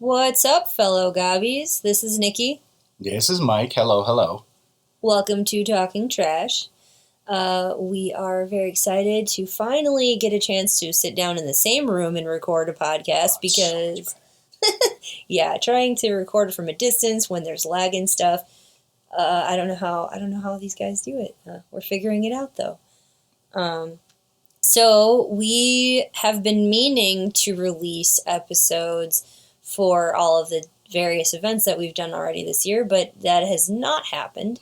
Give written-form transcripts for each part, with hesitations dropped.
What's up, fellow gobbies? This is Nikki. This is Mike. Hello, hello. Welcome to Talking Trash. We are very excited to finally get a chance to sit down in the same room and record a podcast because, trying to record from a distance when there's lag and stuff. I don't know how these guys do it. We're figuring it out though. So we have been meaning to release episodes for all of the various events that we've done already this year, but that has not happened.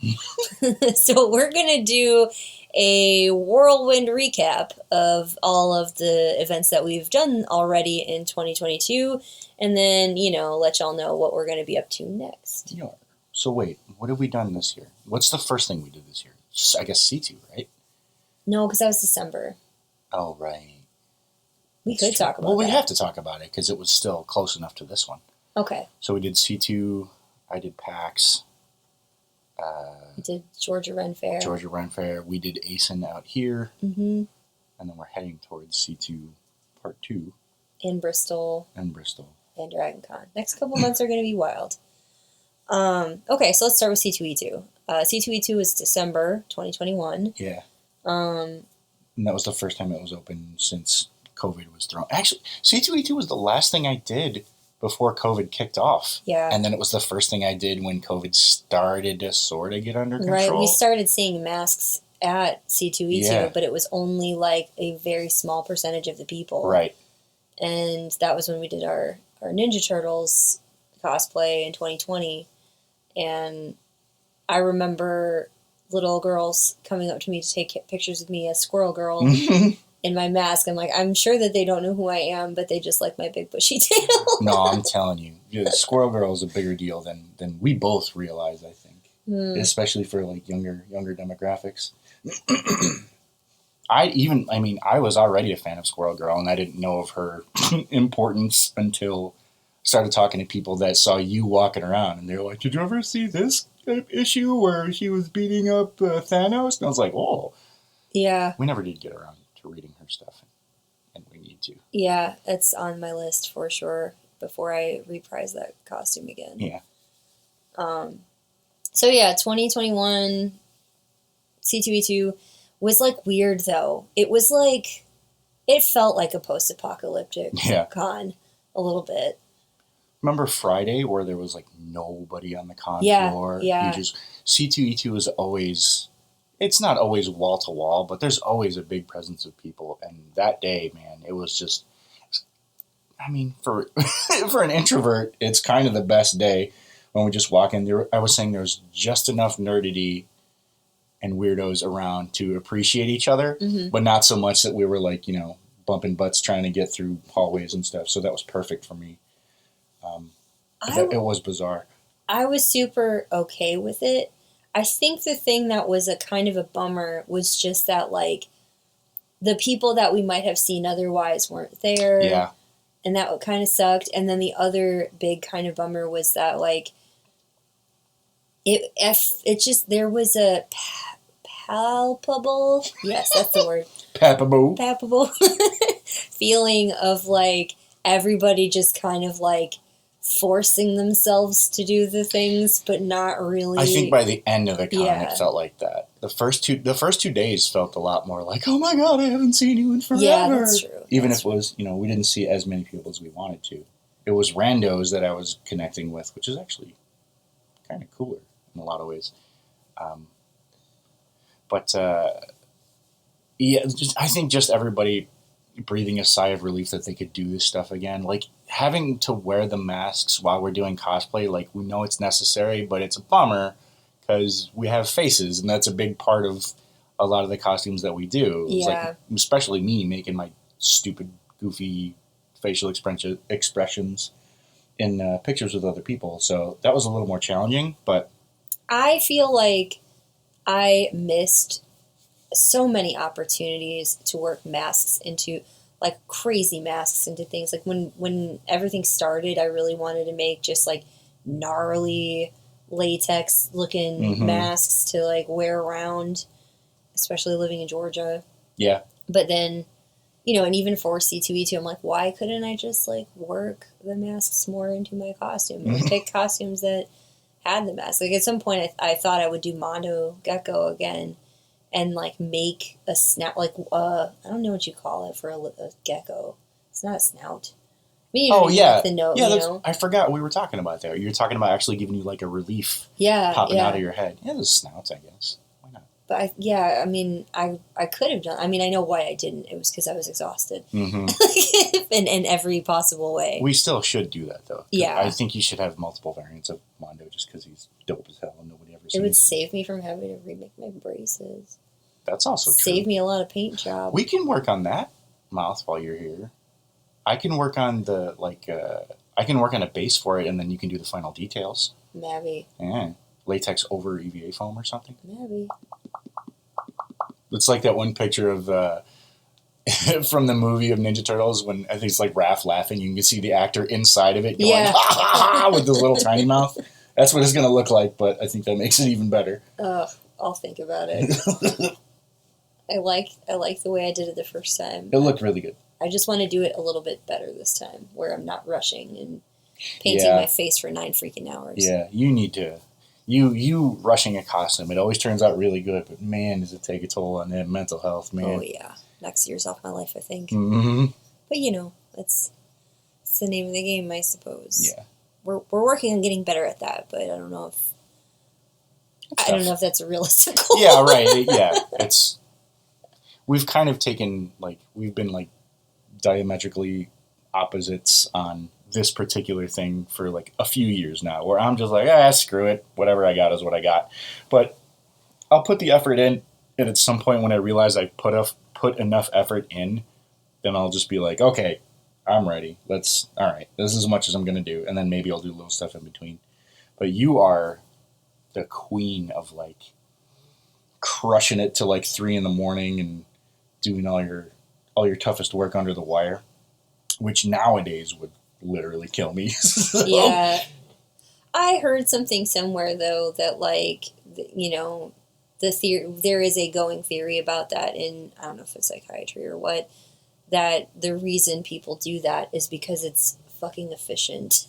So we're going to do a whirlwind recap of all of the events that we've done already in 2022, and then, let y'all know what we're going to be up to next. Yeah. So wait, what have we done this year? What's the first thing we did this year? I guess C2, right? No, because that was December. Oh, right. We could talk about Well, we that. have to talk about it because it was still close enough to this one. Okay. So we did C2, I did PAX. We did Georgia Ren Faire. Georgia Ren Faire. We did ACEN out here. Mm-hmm. And then we're heading towards C2 Part 2. In Bristol. And Bristol. And DragonCon. Next couple months are going to be wild. Okay, so let's start with C2E2. C2E2 is December 2021. Yeah. And that was the first time it was open since COVID was thrown. Actually, C2E2 was the last thing I did before COVID kicked off. Yeah. And then it was the first thing I did when COVID started to sort of get under control. Right, we started seeing masks at C2E2, but it was only like a very small percentage of the people. Right. And that was when we did our Ninja Turtles cosplay in 2020. And I remember little girls coming up to me to take pictures with me as Squirrel Girl in my mask. I'm like, I'm sure that they don't know who I am, but they just like my big bushy tail. No, I'm telling you, Squirrel Girl is a bigger deal than we both realize, I think. Especially for like younger demographics. I was already a fan of Squirrel Girl, and I didn't know of her importance until I started talking to people that saw you walking around, and they're like, did you ever see this issue where she was beating up Thanos? And I was like, oh. Yeah. We never did get around to reading her stuff, and we need to. Yeah, it's on my list for sure before I reprise that costume again. Yeah. So yeah, 2021 C2E2 was like weird though. It was like, it felt like a post-apocalyptic con a little bit. Remember Friday where there was like nobody on the con floor? Yeah. C2E2 is always, it's not always wall to wall, but there's always a big presence of people. And that day, man, it was just, for for an introvert, it's kind of the best day when we just walk in there. I was saying there's just enough nerdity and weirdos around to appreciate each other, but not so much that we were like, bumping butts trying to get through hallways and stuff. So that was perfect for me. It was bizarre. I was super okay with it. I think the thing that was a kind of a bummer was just that, like, the people that we might have seen otherwise weren't there. Yeah. And that kind of sucked. And then the other big kind of bummer was that, like, there was a palpable, yes, that's the word. Palpable feeling of, like, everybody just kind of, like, forcing themselves to do the things, but not really. I think by the end of the con, it felt like that. The first 2 days felt a lot more like, oh my god, I haven't seen you in forever. Yeah, that's true. Even if it was, we didn't see as many people as we wanted to. It was randos that I was connecting with, which is actually kind of cooler in a lot of ways. I think just everybody breathing a sigh of relief that they could do this stuff again. Like, having to wear the masks while we're doing cosplay, like, we know it's necessary, but it's a bummer because we have faces, and that's a big part of a lot of the costumes that we do. Yeah. Like, especially me making my stupid, goofy facial expressions in pictures with other people. So that was a little more challenging, but I feel like I missed so many opportunities to work masks into, like, crazy masks into things. Like, when everything started, I really wanted to make just, like, gnarly latex looking masks to, like, wear around, especially living in Georgia. Yeah. But then and even for C2E2, I'm like, why couldn't I just like work the masks more into my costume and pick costumes that had the mask? Like at some point, I thought I would do Mondo Gecko again, and like make a snout, like I don't know what you call it for a gecko. It's not a snout. Like the note, I forgot we were talking about that. You're talking about actually giving you like a relief, popping out of your head. Yeah, the snouts, I guess. Why not? But I could have done. I mean, I know why I didn't. It was because I was exhausted, in every possible way. We still should do that though. Yeah, I think you should have multiple variants of Mondo just because he's dope as hell and nobody ever. It would save me from having to remake my braces. That's also true. Save me a lot of paint job. We can work on that, Mouth, while you're here. I can work on I can work on a base for it, and then you can do the final details. Maybe. Yeah. Latex over EVA foam or something. Maybe. It's like that one picture of from the movie of Ninja Turtles when I think it's like Raph laughing. You can see the actor inside of it going, ha ha ha, with his little tiny mouth. That's what it's going to look like, but I think that makes it even better. I'll think about it. I like the way I did it the first time. It looked really good. I just want to do it a little bit better this time, where I'm not rushing and painting my face for 9 freaking hours. Yeah, you need to. You rushing a costume, it always turns out really good, but man, does it take a toll on their mental health, man. Oh, yeah. Next year's off my life, I think. Mm-hmm. But, it's the name of the game, I suppose. Yeah. We're working on getting better at that, but I don't know if that's a realistic goal. Yeah, right. Yeah, we've kind of taken, we've been, diametrically opposites on this particular thing for a few years now, where I'm just like, screw it, whatever I got is what I got. But I'll put the effort in, and at some point when I realize I put enough effort in, then I'll just be like, okay, I'm ready. All right, this is as much as I'm going to do, and then maybe I'll do little stuff in between. But you are the queen of crushing it till 3 a.m. and doing all your toughest work under the wire, which nowadays would literally kill me. So. Yeah. I heard something somewhere, though, that, there is a going theory about that in, I don't know if it's psychiatry or what, that the reason people do that is because it's fucking efficient.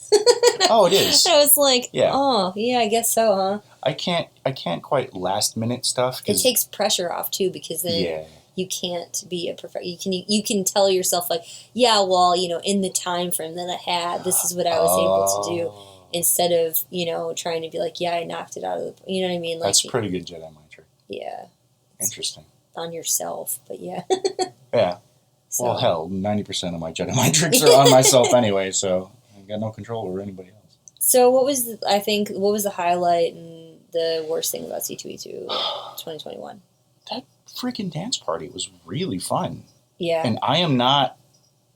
Oh, it is. I was like, yeah. Oh, yeah, I guess so, huh? I can't quite last minute stuff. It takes pressure off, too, because then you can't be a professional. You can tell yourself, in the time frame that I had, this is what I was able to do. Instead of, trying to be like, I knocked it out of the... You know what I mean? That's pretty good Jedi mind trick. Yeah. Interesting. On yourself, but yeah. Yeah. So. Well, hell, 90% of my Jedi mind tricks are on myself anyway, so I got no control over anybody else. So what was the highlight and the worst thing about C2E2 2021? That freaking dance party was really fun. Yeah. And I am not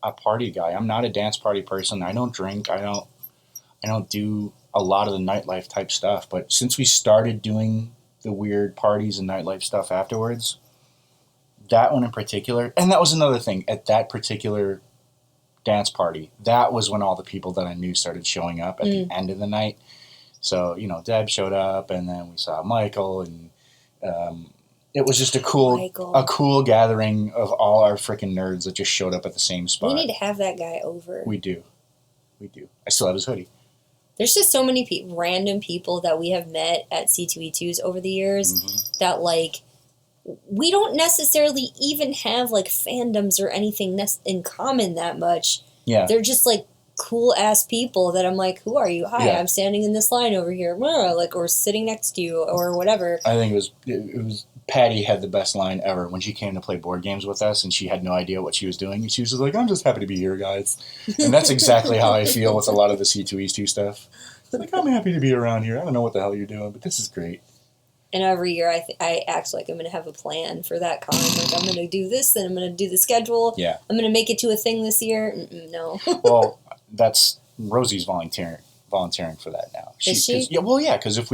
a party guy. I'm not a dance party person. I don't drink. I don't do a lot of the nightlife type stuff. But since we started doing the weird parties and nightlife stuff afterwards, that one in particular, and that was another thing, at that particular dance party, that was when all the people that I knew started showing up at the end of the night. So, Deb showed up, and then we saw Michael, and it was just a cool gathering of all our freaking nerds that just showed up at the same spot. We need to have that guy over. We do. I still have his hoodie. There's just so many random people that we have met at C2E2s over the years that, we don't necessarily even have, fandoms or anything in common that much. Yeah. They're just, cool-ass people that I'm like, who are you? Hi, I'm standing in this line over here. Or sitting next to you or whatever. I think it was Patty had the best line ever when she came to play board games with us, and she had no idea what she was doing. And she was just like, I'm just happy to be here, guys. And that's exactly how I feel with a lot of the C2E2 stuff. It's I'm happy to be around here. I don't know what the hell you're doing, but this is great. And every year I act like I'm going to have a plan for that con. I'm going to do this, then I'm going to do the schedule. Yeah. I'm going to make it to a thing this year. No. Well, that's Rosie's volunteering for that now. Is she? Because if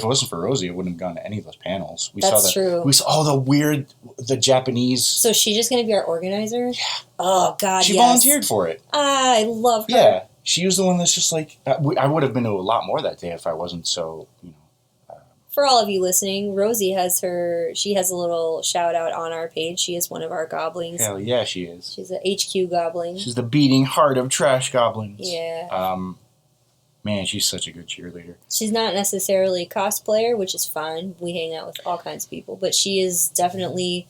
it wasn't for Rosie, it wouldn't have gone to any of those panels. That's true. We saw the Japanese. So she's just going to be our organizer? Yeah. Oh, God, She volunteered for it. I love her. Yeah. She was the one that's just I would have been to a lot more that day if I wasn't so, for all of you listening, Rosie has she has a little shout out on our page. She is one of our goblins. Hell yeah, she is. She's a HQ goblin. She's the beating heart of Trashgoblins. Yeah. Man, she's such a good cheerleader. She's not necessarily a cosplayer, which is fine. We hang out with all kinds of people. But she is definitely,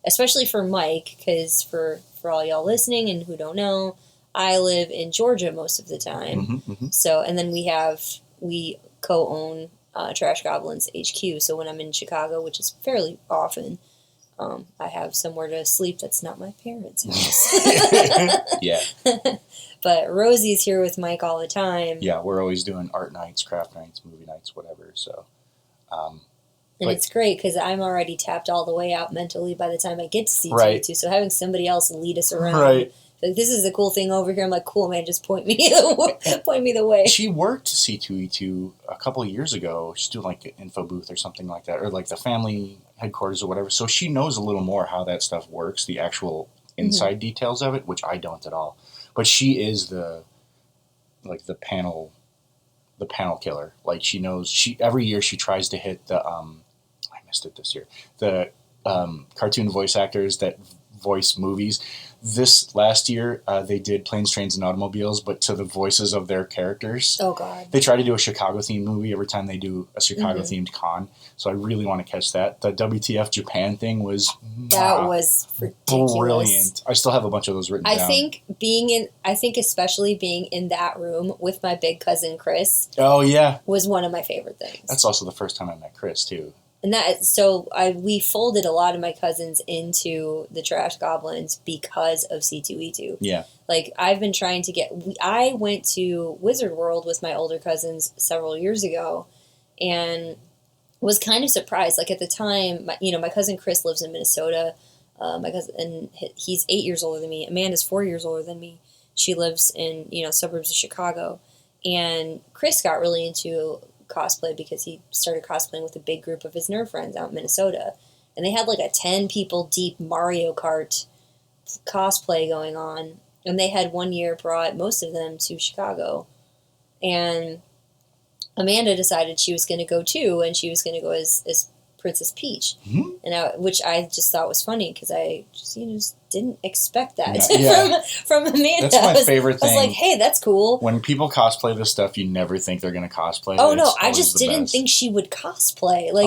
especially for Mike, because for all y'all listening and who don't know, I live in Georgia most of the time. Mm-hmm, mm-hmm. So, and then we co-own Trashgoblins HQ. So when I'm in Chicago, which is fairly often, I have somewhere to sleep that's not my parents' house. Yeah. But Rosie's here with Mike all the time. Yeah, we're always doing art nights, craft nights, movie nights, whatever. So, and it's great because I'm already tapped all the way out mentally by the time I get to C2E2. Right. So having somebody else lead us around, right. Like, this is the cool thing over here. I'm like, cool, man, just point me the way. She worked C2E2 a couple of years ago. She's doing like an info booth or something like that, or like the family headquarters or whatever. So she knows a little more how that stuff works, the actual inside details of it, which I don't at all. But she is the panel killer. Like she knows. Every year she tries to hit the I missed it this year. The cartoon voice actors that voice movies. This last year, they did Planes, Trains, and Automobiles, but to the voices of their characters. Oh, God. They try to do a Chicago-themed movie every time they do a Chicago-themed con. So I really want to catch that. The WTF Japan thing was... That was ridiculous. Brilliant. I still have a bunch of those written down. I think especially being in that room with my big cousin Chris... Oh, yeah. ...was one of my favorite things. That's also the first time I met Chris, too. And we folded a lot of my cousins into the Trashgoblins because of C2E2. Yeah. Like, I've been trying to I went to Wizard World with my older cousins several years ago and was kind of surprised. Like, at the time, my cousin Chris lives in Minnesota. And he's 8 years older than me. Amanda's 4 years older than me. She lives in, suburbs of Chicago. And Chris got really into cosplay because he started cosplaying with a big group of his nerd friends out in Minnesota, and they had like a 10 people deep Mario Kart cosplay going on, and they had one year brought most of them to Chicago, and Amanda decided she was going to go too, and she was going to go as Princess Peach, which I just thought was funny because I just didn't expect that from Amanda. That's my favorite thing. I was like, hey, that's cool. When people cosplay this stuff, you never think they're going to cosplay. Oh no, I just didn't think she would cosplay. Like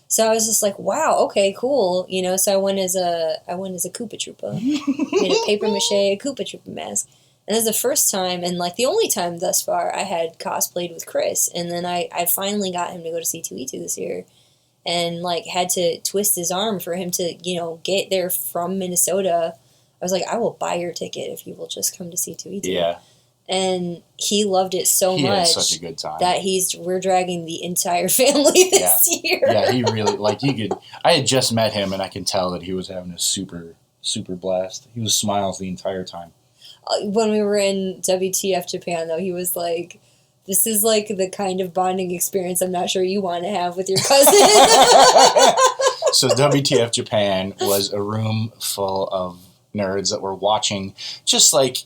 so I was just like, wow, okay, cool. So I went as a Koopa Troopa, made a paper mache Koopa Troopa mask. And it was the first time, and like the only time thus far, I had cosplayed with Chris. And then I finally got him to go to C2E2 this year, and like had to twist his arm for him to get there from Minnesota. I was like, I will buy your ticket if you will just come to C2E2. Yeah. And he loved it so much. He had such a good time. That we're dragging the entire family this year. Yeah, he really I had just met him, and I can tell that he was having a super, super blast. He was smiles the entire time. When we were in WTF Japan, though, he was like, this is like the kind of bonding experience I'm not sure you want to have with your cousin. So WTF Japan was a room full of nerds that were watching just like,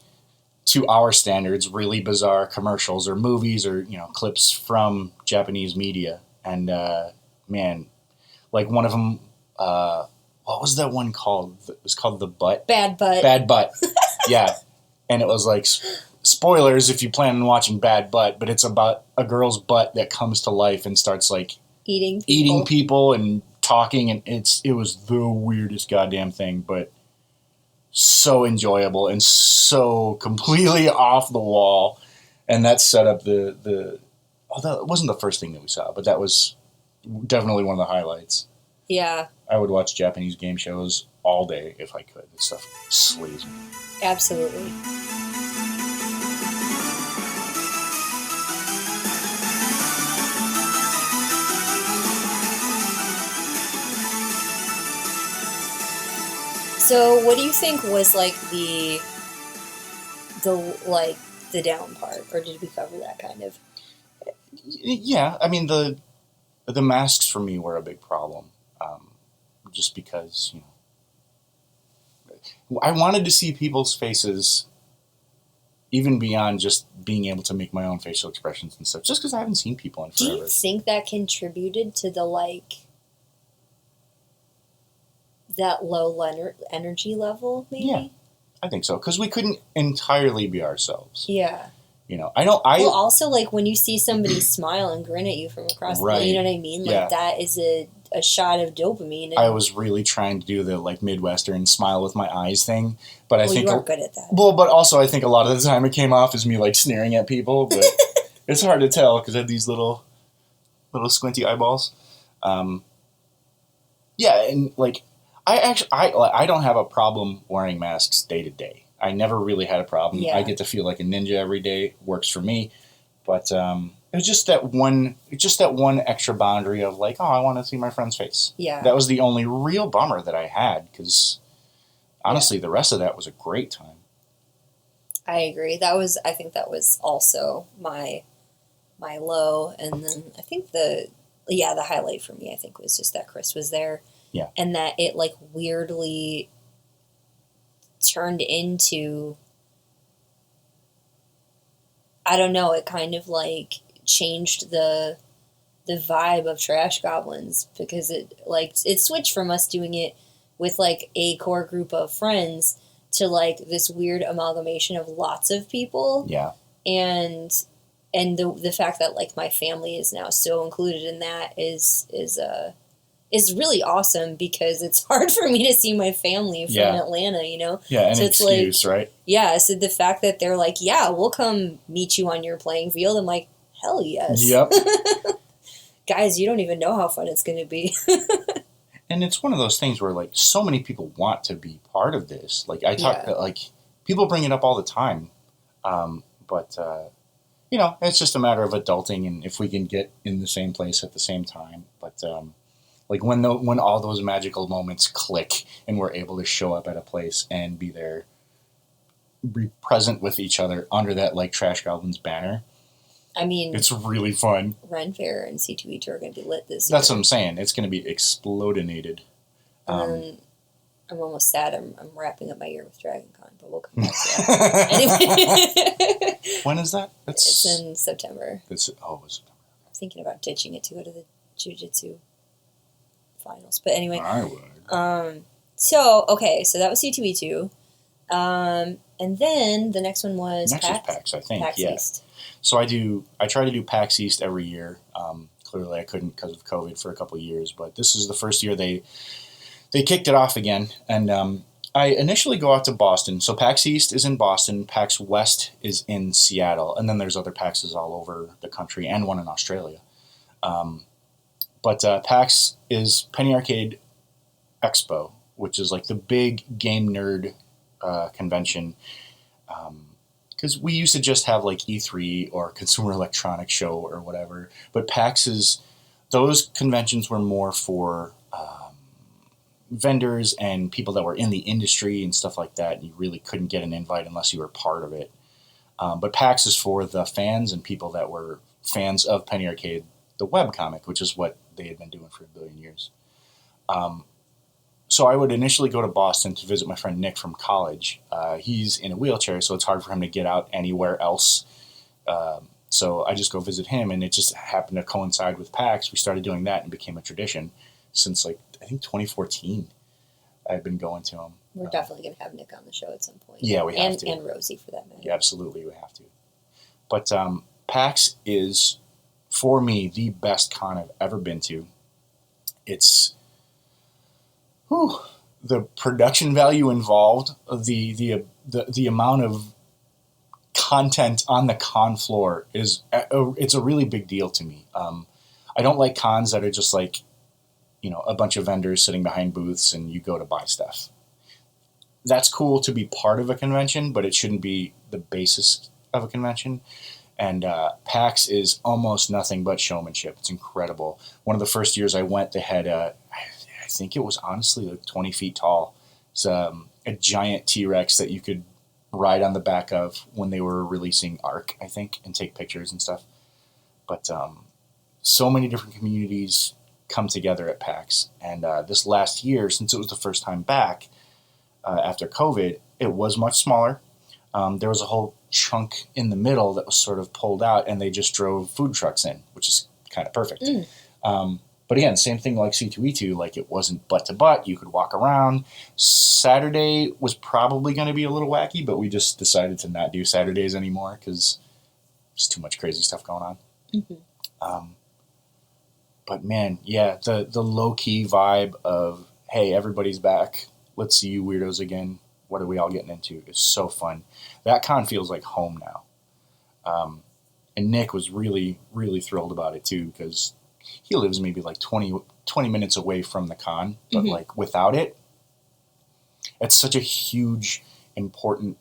to our standards, really bizarre commercials or movies or, clips from Japanese media. And, man, like one of them, what was that one called? It was called The Butt. Bad Butt. Bad Butt. Yeah. And it was like, spoilers if you plan on watching Bad Butt, but it's about a girl's butt that comes to life and starts like eating people and talking, and it was the weirdest goddamn thing, but so enjoyable and so completely off the wall. And that set up although it wasn't the first thing that we saw, but that was definitely one of the highlights. Yeah. I would watch Japanese game shows all day if I could. This stuff slays me. Absolutely. So, what do you think was like the down part, or did we cover that kind of? Yeah, I mean the masks for me were a big problem, just because I wanted to see people's faces even beyond just being able to make my own facial expressions and stuff, just because I haven't seen people in forever. Do you think that contributed to the, like, that low energy level, maybe? Yeah, I think so, because we couldn't entirely be ourselves. Yeah. Well, also, like, when you see somebody smile and grin at you from across right. the, you know what I mean? Like, that is a shot of dopamine. I was really trying to do the, like, Midwestern smile with my eyes thing, but I think you aren't good at that. Well, but also I think a lot of the time it came off as me, like, sneering at people, but it's hard to tell because I have these little squinty eyeballs. Yeah, and, like, I don't have a problem wearing masks day to day. I never really had a problem. Yeah. I get to feel like a ninja every day. Works for me. But it was just that one extra boundary of, like, oh, I want to see my friend's face. Yeah. That was the only real bummer that I had, because honestly, the rest of that was a great time. I agree. I think that was also my low, and then I think the highlight for me, I think, was just that Chris was there. Yeah. And that it, like, weirdly turned into, I don't know, it kind of, like, changed the vibe of Trashgoblins, because it switched from us doing it with, like, a core group of friends to, like, this weird amalgamation of lots of people. Yeah. And the fact that, like, my family is now so included in that is really awesome, because it's hard for me to see my family from Atlanta, you know? Yeah, an so excuse, like, right? Yeah, so the fact that they're like, yeah, we'll come meet you on your playing field, I'm like, hell yes. Yep. Guys, you don't even know how fun it's going to be. And it's one of those things where, like, so many people want to be part of this. Like, I talk, like, people bring it up all the time. But it's just a matter of adulting, and if we can get in the same place at the same time. But, like, when all those magical moments click and we're able to show up at a place and be there, be present with each other under that, like, Trashgoblins banner. I mean, it's really fun. Ren Faire and C2E2 are going to be lit this year. That's what I'm saying. It's going to be explodinated. I'm almost sad. I'm wrapping up my year with Dragon Con, but we'll come back to that. Anyway. When is that? It's in September. September. I'm thinking about ditching it to go to the Jiu-Jitsu finals. But anyway. I would. So that was C2E2. And then the next one was PAX, I think. PAX East. So I try to do PAX East every year. Clearly I couldn't because of COVID for a couple of years, but this is the first year they kicked it off again. And I initially go out to Boston. So PAX East is in Boston, PAX West is in Seattle, and then there's other PAXs all over the country and one in Australia. But PAX is Penny Arcade Expo, which is like the big game nerd convention. Because we used to just have, like, E3 or Consumer Electronics Show or whatever. But PAX's, those conventions were more for vendors and people that were in the industry and stuff like that. You really couldn't get an invite unless you were part of it. But PAX is for the fans and people that were fans of Penny Arcade, the webcomic, which is what they had been doing for a billion years. So I would initially go to Boston to visit my friend Nick from college. He's in a wheelchair, so it's hard for him to get out anywhere else. So I just go visit him, and it just happened to coincide with PAX. We started doing that and it became a tradition since, like, I think 2014. I've been going to him. We're definitely going to have Nick on the show at some point. Yeah, we have to. And Rosie, for that matter. Yeah, absolutely, we have to. But PAX is, for me, the best con I've ever been to. It's... the production value involved, the amount of content on the con floor it's a really big deal to me. I don't like cons that are just like, a bunch of vendors sitting behind booths and you go to buy stuff. That's cool to be part of a convention, but it shouldn't be the basis of a convention. And PAX is almost nothing but showmanship. It's incredible. One of the first years I went, they had I think it was honestly like 20 feet tall. It's a giant T-Rex that you could ride on the back of when they were releasing Arc, I think, and take pictures and stuff. But so many different communities come together at PAX. And this last year, since it was the first time back after COVID, it was much smaller. There was a whole chunk in the middle that was sort of pulled out, and they just drove food trucks in, which is kind of perfect. But again, same thing like C2E2, like it wasn't butt to butt. You could walk around. Saturday was probably going to be a little wacky, but we just decided to not do Saturdays anymore because there's too much crazy stuff going on. But man, yeah, the low-key vibe of, hey, everybody's back. Let's see you weirdos again. What are we all getting into? Is so fun. That con feels like home now. And Nick was really, really thrilled about it too, because he lives maybe like 20 minutes away from the con, but like without it, it's such a huge, important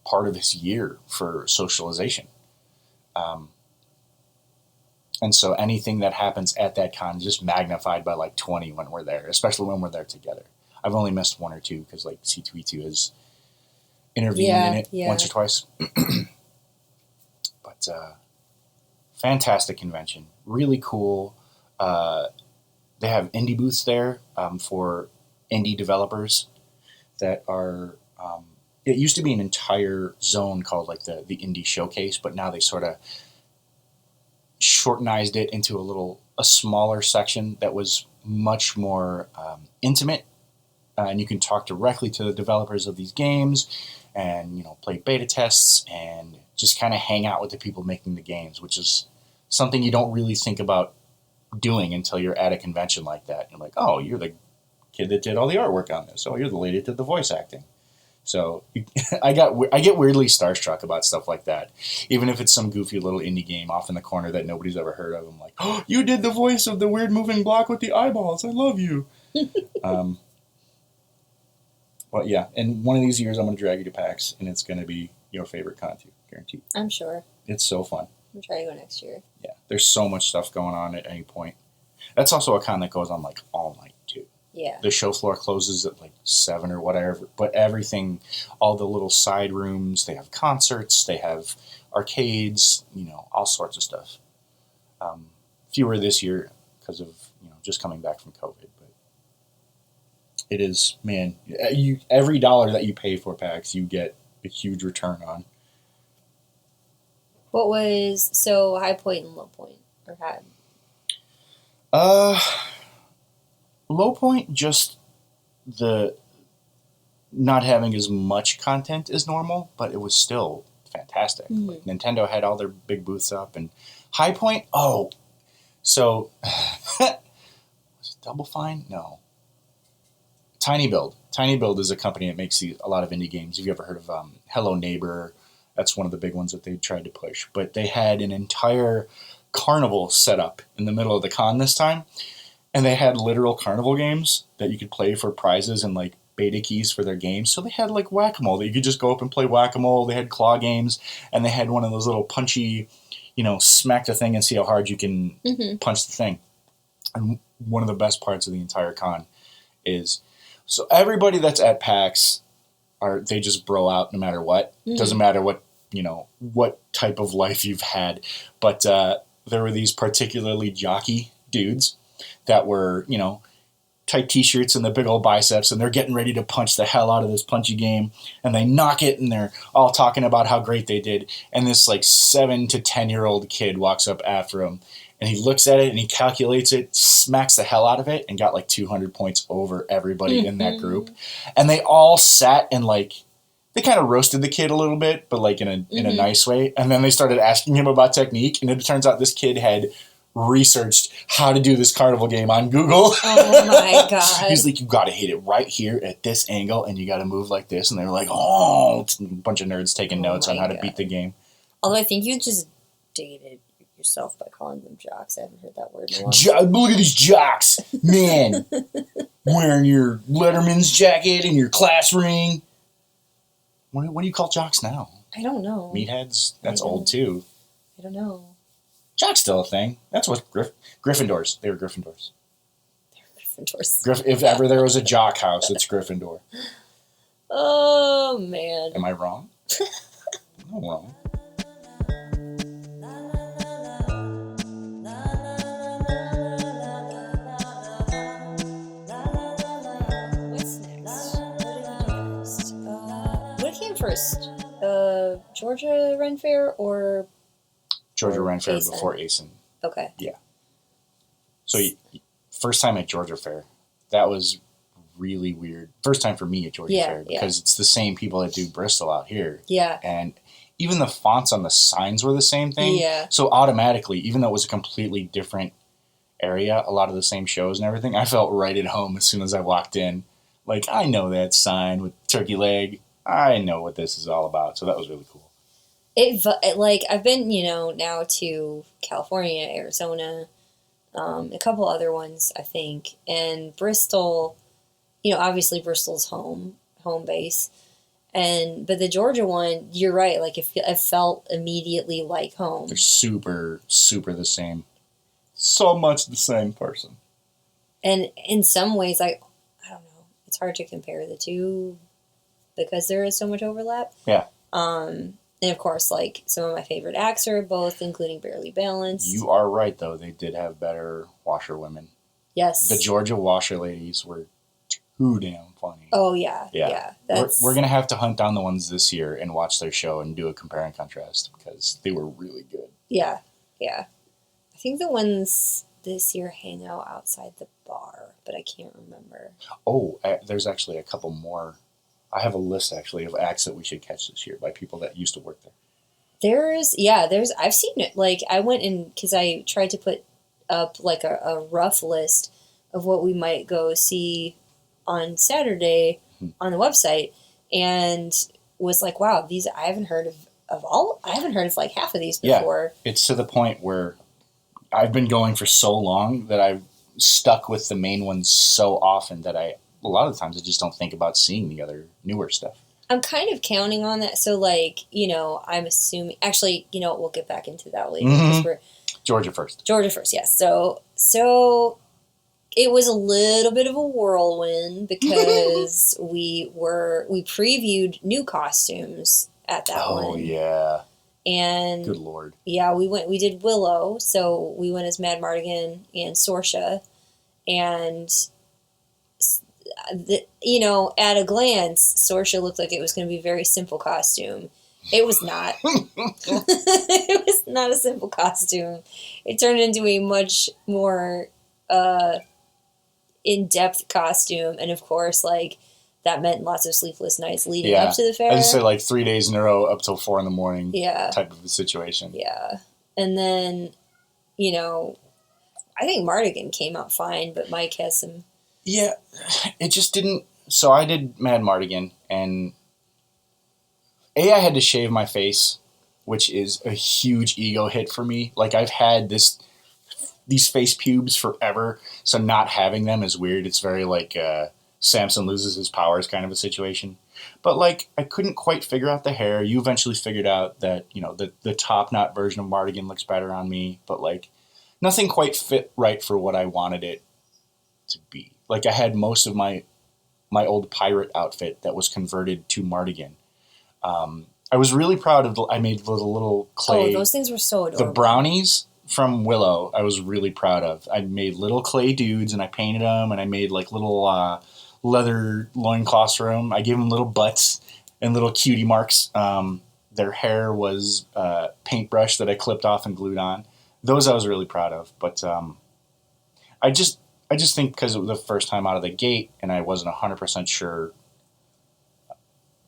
part of his year for socialization. And so anything that happens at that con is just magnified by like 20 when we're there, especially when we're there together. I've only missed one or two because like C2E2 has intervened in it once or twice. But fantastic convention. Really cool. They have indie booths there for indie developers that are... it used to be an entire zone called like the indie showcase, but now they sort of shortenized it into a smaller section that was much more intimate. And you can talk directly to the developers of these games and, play beta tests and just kind of hang out with the people making the games, which is something you don't really think about doing until you're at a convention like that. You're like, oh, you're the kid that did all the artwork on this. Oh, you're the lady that did the voice acting. So I get weirdly starstruck about stuff like that. Even if it's some goofy little indie game off in the corner that nobody's ever heard of. I'm like, oh, you did the voice of the weird moving block with the eyeballs. I love you. But yeah, and one of these years I'm going to drag you to PAX, and it's going to be your favorite con too, guaranteed. I'm sure. It's so fun. I'm trying to go next year. Yeah, there's so much stuff going on at any point. That's also a con that goes on like all night too. Yeah. The show floor closes at like 7 or whatever, but everything, all the little side rooms, they have concerts, they have arcades, all sorts of stuff. Fewer this year because of, just coming back from COVID. It is, man, every dollar that you pay for PAX, you get a huge return on. What was, high point and low point? Or low point, just the not having as much content as normal, but it was still fantastic. Like, Nintendo had all their big booths up, and high point, was it Double Fine? No. Tiny Build. Tiny Build is a company that makes a lot of indie games. Have you ever heard of Hello Neighbor? That's one of the big ones that they tried to push. But they had an entire carnival set up in the middle of the con this time. And they had literal carnival games that you could play for prizes and like beta keys for their games. So they had like Whack-A-Mole that you could just go up and play Whack-A-Mole. They had claw games. And they had one of those little punchy, smack the thing and see how hard you can punch the thing. And one of the best parts of the entire con is... So everybody that's at PAX, they just bro out no matter what. Doesn't matter what type of life you've had. But there were these particularly jockey dudes that were, tight t-shirts and the big old biceps, and they're getting ready to punch the hell out of this punchy game. And they knock it, and they're all talking about how great they did. And this like 7 to 10-year-old kid walks up after him. And he looks at it and he calculates it, smacks the hell out of it, and got like 200 points over everybody in that group. And they all sat and they kind of roasted the kid a little bit, but like in a nice way. And then they started asking him about technique. And it turns out this kid had researched how to do this carnival game on Google. Oh my God. He's like, you got to hit it right here at this angle and you got to move like this. And they were like, oh, a bunch of nerds taking notes on how to beat the game. Although I think you just dated yourself by calling them jocks. I haven't heard that word in a while. Look at these jocks, man, wearing your Letterman's jacket and your class ring. What do you call jocks now? I don't know. Meatheads? That's old too. I don't know. Jock's still a thing. That's what Gryffindors. They were Gryffindors. If ever there was a jock house, it's Gryffindor. Oh man. Am I wrong? I'm wrong. What's next? What came first? Georgia Ren Faire or Georgia Ren Faire ACEN? before ACEN. Okay. Yeah. So first time at Georgia Fair, that was really weird. First time for me at Georgia Fair because it's the same people that do Bristol out here. Yeah. And even the fonts on the signs were the same thing. Yeah. So automatically, even though it was a completely different area, a lot of the same shows and everything, I felt right at home as soon as I walked in. Like, I know that sign with turkey leg. I know what this is all about. So that was really cool. Like, I've been, now to California, Arizona, a couple other ones, I think. And Bristol, obviously Bristol's home base. But the Georgia one, you're right. Like, it felt immediately like home. They're super, super the same. So much the same person. And in some ways, I don't know. It's hard to compare the two because there is so much overlap. Yeah. And of course, like, some of my favorite acts are both, including Barely Balanced. You are right, though. They did have better washerwomen. Yes. The Georgia washer ladies were too damn funny. Oh, yeah. Yeah. We're going to have to hunt down the ones this year and watch their show and do a compare and contrast because they were really good. Yeah. Yeah. I think the ones this year hang out outside the bar, but I can't remember. Oh, there's actually a couple more. I have a list, actually, of acts that we should catch this year by people that used to work there. I've seen it. Like, I went in, because I tried to put up, like, a rough list of what we might go see on Saturday on the website, and was like, wow, these, I haven't heard of like half of these before. Yeah, it's to the point where I've been going for so long that I've stuck with the main ones so often that a lot of the times I just don't think about seeing the other newer stuff. I'm kind of counting on that. So, like, I'm assuming... Actually, we'll get back into that later. Mm-hmm. Georgia first, yes. So it was a little bit of a whirlwind because we previewed new costumes at that one. Oh, yeah. And... Good Lord. Yeah, we did Willow. So we went as Mad Mardigan and Sorsha. And... at a glance, Sorsha looked like it was going to be a very simple costume. It was not. It was not a simple costume. It turned into a much more in-depth costume. And of course, like, that meant lots of sleepless nights leading up to the fair. I just said, like, 3 days in a row up till 4 in the morning type of a situation. Yeah. And then, I think Mardigan came out fine, but Mike has some... Yeah, it just didn't... So I did Mad Mardigan, and I had to shave my face, which is a huge ego hit for me. Like, I've had these face pubes forever, so not having them is weird. It's very like Samson loses his powers kind of a situation. But, like, I couldn't quite figure out the hair. You eventually figured out that, the top knot version of Mardigan looks better on me, but, like, nothing quite fit right for what I wanted it to be. Like, I had most of my old pirate outfit that was converted to Mardigan. I was really proud of I made the little clay. Oh, those things were so adorable. The brownies from Willow, I was really proud of. I made little clay dudes, and I painted them, and I made, like, little leather loincloths for them. I gave them little butts and little cutie marks. Their hair was paintbrush that I clipped off and glued on. Those I was really proud of. But I just think because it was the first time out of the gate and I wasn't 100% sure.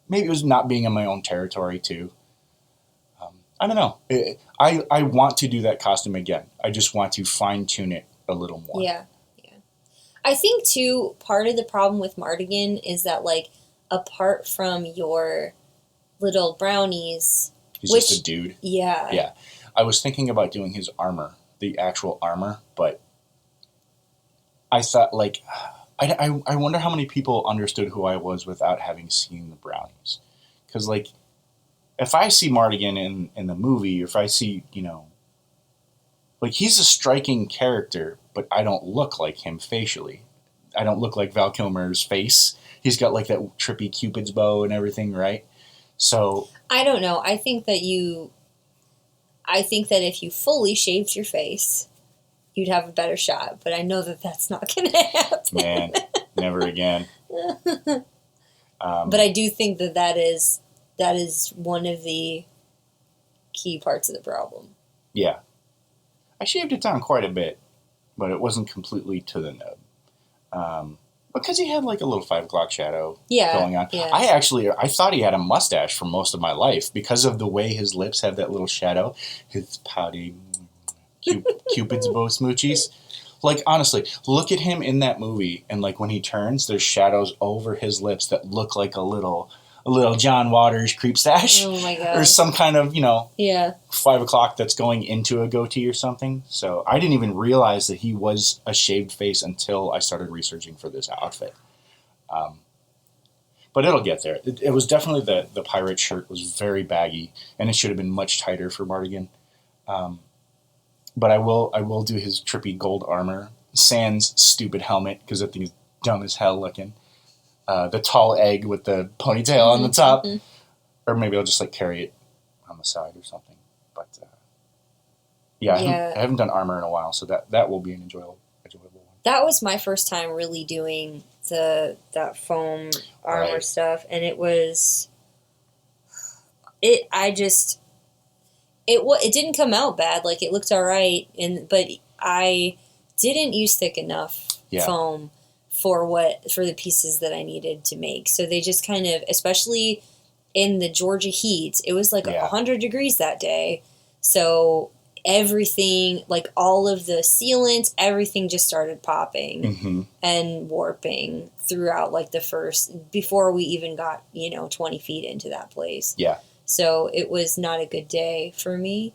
Maybe it was not being in my own territory, too. I don't know. I want to do that costume again. I just want to fine-tune it a little more. Yeah. I think, too, part of the problem with Mardigan is that, like, apart from your little brownies... He's just a dude. Yeah. Yeah. I was thinking about doing his armor, the actual armor, but... I thought, like, I wonder how many people understood who I was without having seen the brownies. Because, like, if I see Mardigan in the movie, or if I see, like, he's a striking character, but I don't look like him facially. I don't look like Val Kilmer's face. He's got, like, that trippy Cupid's bow and everything, right? So... I don't know. I think that if you fully shaved your face... you'd have a better shot, but I know that that's not going to happen. Man, never again. But I do think that that is one of the key parts of the problem. Yeah. I shaved it down quite a bit, but it wasn't completely to the nub. Because he had like a little 5 o'clock shadow going on. Yeah. I thought he had a mustache for most of my life because of the way his lips have that little shadow. His pouty Cupid's bow smoochies. Like, honestly, look at him in that movie, and like when he turns, there's shadows over his lips that look like a little John Waters creep stash. Oh my god. Or some kind of, 5 o'clock that's going into a goatee or something. So I didn't even realize that he was a shaved face until I started researching for this outfit. But it'll get there. It was definitely the pirate shirt was very baggy, and it should have been much tighter for Mardigan. But I will do his trippy gold armor, sans stupid helmet, because that thing is dumb as hell looking. The tall egg with the ponytail on the top. Mm-hmm. Or maybe I'll just like carry it on the side or something. But I haven't done armor in a while, so that will be an enjoyable one. That was my first time really doing that foam armor stuff, and it didn't come out bad. Like, it looked all right, but I didn't use thick enough foam for the pieces that I needed to make. So they just kind of, especially in the Georgia heat, it was like 100 degrees that day. So everything, like all of the sealants, everything just started popping and warping throughout like before we even got, 20 feet into that place. Yeah. So it was not a good day for me.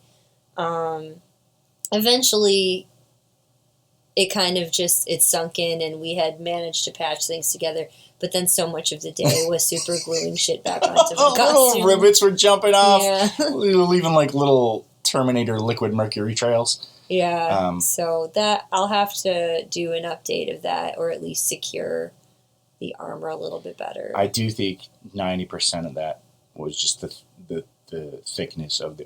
Eventually it kind of it sunk in, and we had managed to patch things together. But then so much of the day was super gluing shit back onto my costume. Little rivets were jumping off. Yeah. Leaving like little Terminator liquid mercury trails. Yeah. So that I'll have to do an update of that, or at least secure the armor a little bit better. I do think 90% of that was just the thickness of the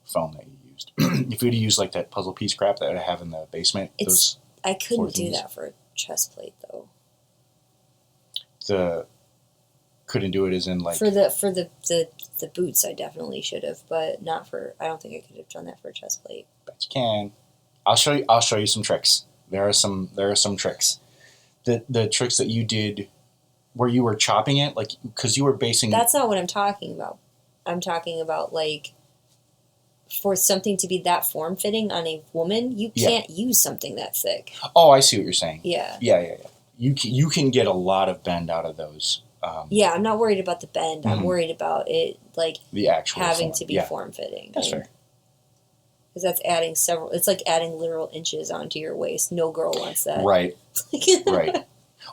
foam that you used. If you'd used like that puzzle piece crap that I have in the basement, I couldn't do that for a chest plate though. Couldn't do it as in like for the boots. I definitely should have, but not for. I don't think I could have done that for a chest plate. Bet you can. I'll show you some tricks. There are some tricks. The tricks that you did, where you were chopping it, like because you were basing. That's not what I'm talking about. I'm talking about like, for something to be that form fitting on a woman, you can't use something that thick. Oh, I see what you're saying. Yeah. Yeah. You can get a lot of bend out of those. I'm not worried about the bend. I'm worried about it, like the actual having form. to be form fitting. That's fair. Because that's adding several. It's like adding literal inches onto your waist. No girl wants that. Right. Right.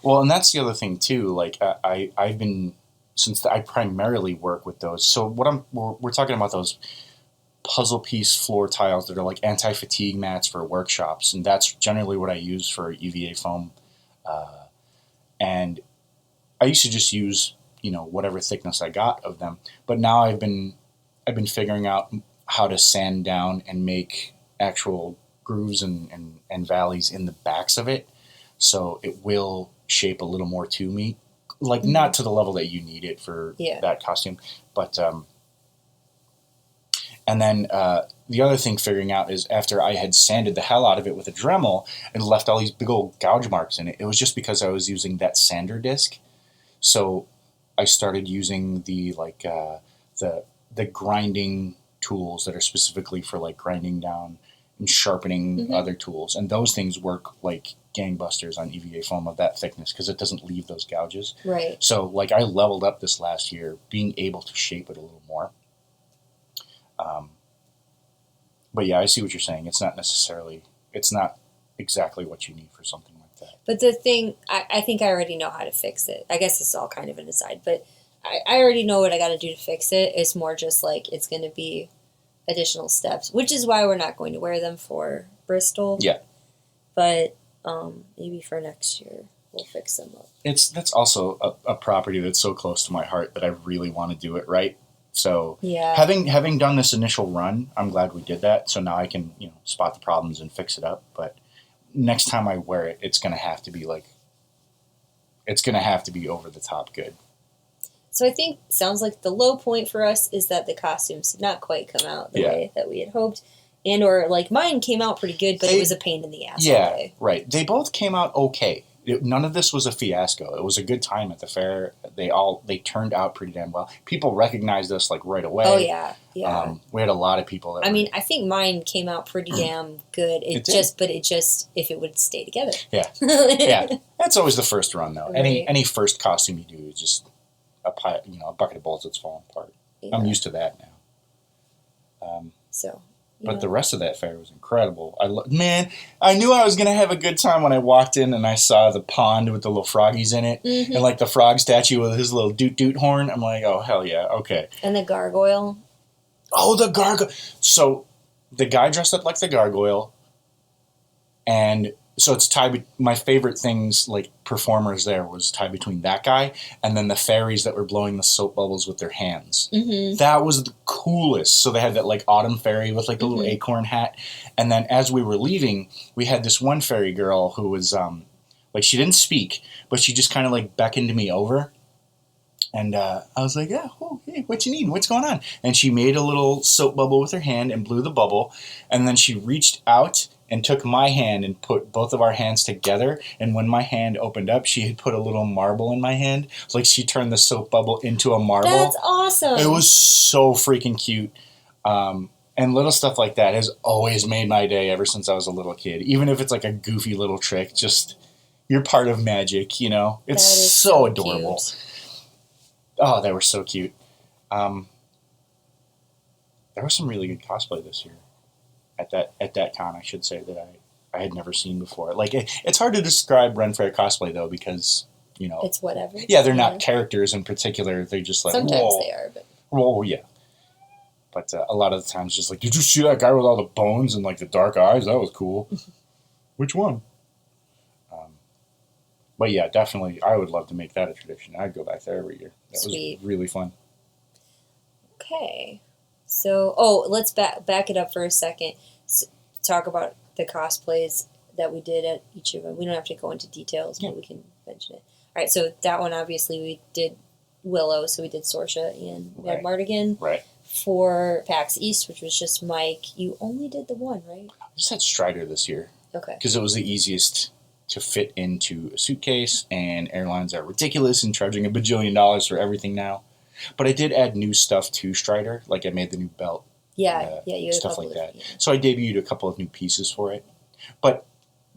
Well, and that's the other thing too. Like I've been I primarily work with those. So we're talking about those puzzle piece floor tiles that are like anti-fatigue mats for workshops, and that's generally what I use for UVA foam. And I used to just use whatever thickness I got of them, but now I've been figuring out how to sand down and make actual grooves and valleys in the backs of it, so it will shape a little more to me, like not to the level that you need it for that costume, but and then the other thing figuring out is after I had sanded the hell out of it with a Dremel and left all these big old gouge marks in it, it was just because I was using that sander disc. So I started using the grinding tools that are specifically for like grinding down and sharpening other tools, and those things work like gangbusters on EVA foam of that thickness because it doesn't leave those gouges. Right. So like I leveled up this last year, being able to shape it a little more. But yeah, I see what you're saying. It's not exactly what you need for something like that. But the thing, I think I already know how to fix it. I guess it's all kind of an aside, but I already know what I got to do to fix it. It's more just like it's going to be additional steps, which is why we're not going to wear them for Bristol. Yeah. But maybe for next year we'll fix them up. That's also a property that's so close to my heart that I really want to do it right. So having done this initial run, I'm glad we did that. So now I can spot the problems and fix it up. But next time I wear it, it's going to have to be over the top good. So I think sounds like the low point for us is that the costumes did not quite come out the way that we had hoped. And or like mine came out pretty good, but it was a pain in the ass all day. Right. They both came out okay. None of this was a fiasco. It was a good time at the fair. They turned out pretty damn well. People recognized us like right away. Oh yeah, yeah. We had a lot of people. I mean, I think mine came out pretty damn good. It just if it would stay together. Yeah, yeah. That's always the first run though. Right. Any first costume you do is just a bucket of balls that's falling apart. Yeah. I'm used to that now. But the rest of that fair was incredible. I knew I was going to have a good time when I walked in and I saw the pond with the little froggies in it. And like the frog statue with his little doot-doot horn. I'm like, oh, hell yeah, okay. And the gargoyle. Oh, the gargoyle. So the guy dressed up like the gargoyle. And so it's tied. My favorite things, like performers there, was tied between that guy and then the fairies that were blowing the soap bubbles with their hands. Mm-hmm. That was the coolest. So they had that like autumn fairy with like the little acorn hat. And then as we were leaving, we had this one fairy girl who was like, she didn't speak, but she just kind of like beckoned me over. And I was like, yeah, oh, hey, what you need? What's going on? And she made a little soap bubble with her hand and blew the bubble. And then she reached out and took my hand and put both of our hands together. And when my hand opened up, she had put a little marble in my hand. It's like she turned the soap bubble into a marble. That's awesome. It was so freaking cute. And little stuff like that has always made my day ever since I was a little kid. Even if it's like a goofy little trick, just you're part of magic, you know? It's so adorable. Cute. Oh, they were so cute. There was some really good cosplay this year. At that con, I should say, that I had never seen before. Like it's hard to describe Ren Faire cosplay though, because it's whatever. Yeah, they're not characters in particular. They're just like sometimes they are, but yeah. But a lot of the times, just like, did you see that guy with all the bones and like the dark eyes? That was cool. Which one? But yeah, definitely, I would love to make that a tradition. I'd go back there every year. That was really fun. Okay. So, let's back it up for a second. Talk about the cosplays that we did at each of them. We don't have to go into details, but we can mention it. All right, so that one, obviously, we did Willow, so we did Sorsha and Red Mardigan. Right. For PAX East, which was just Mike, you only did the one, right? I just had Strider this year. Okay. Because it was the easiest to fit into a suitcase, and airlines are ridiculous and charging $1 bajillion for everything now. But I did add new stuff to Strider, like I made the new belt. Yeah, you had stuff like that. Yeah. So I debuted a couple of new pieces for it. But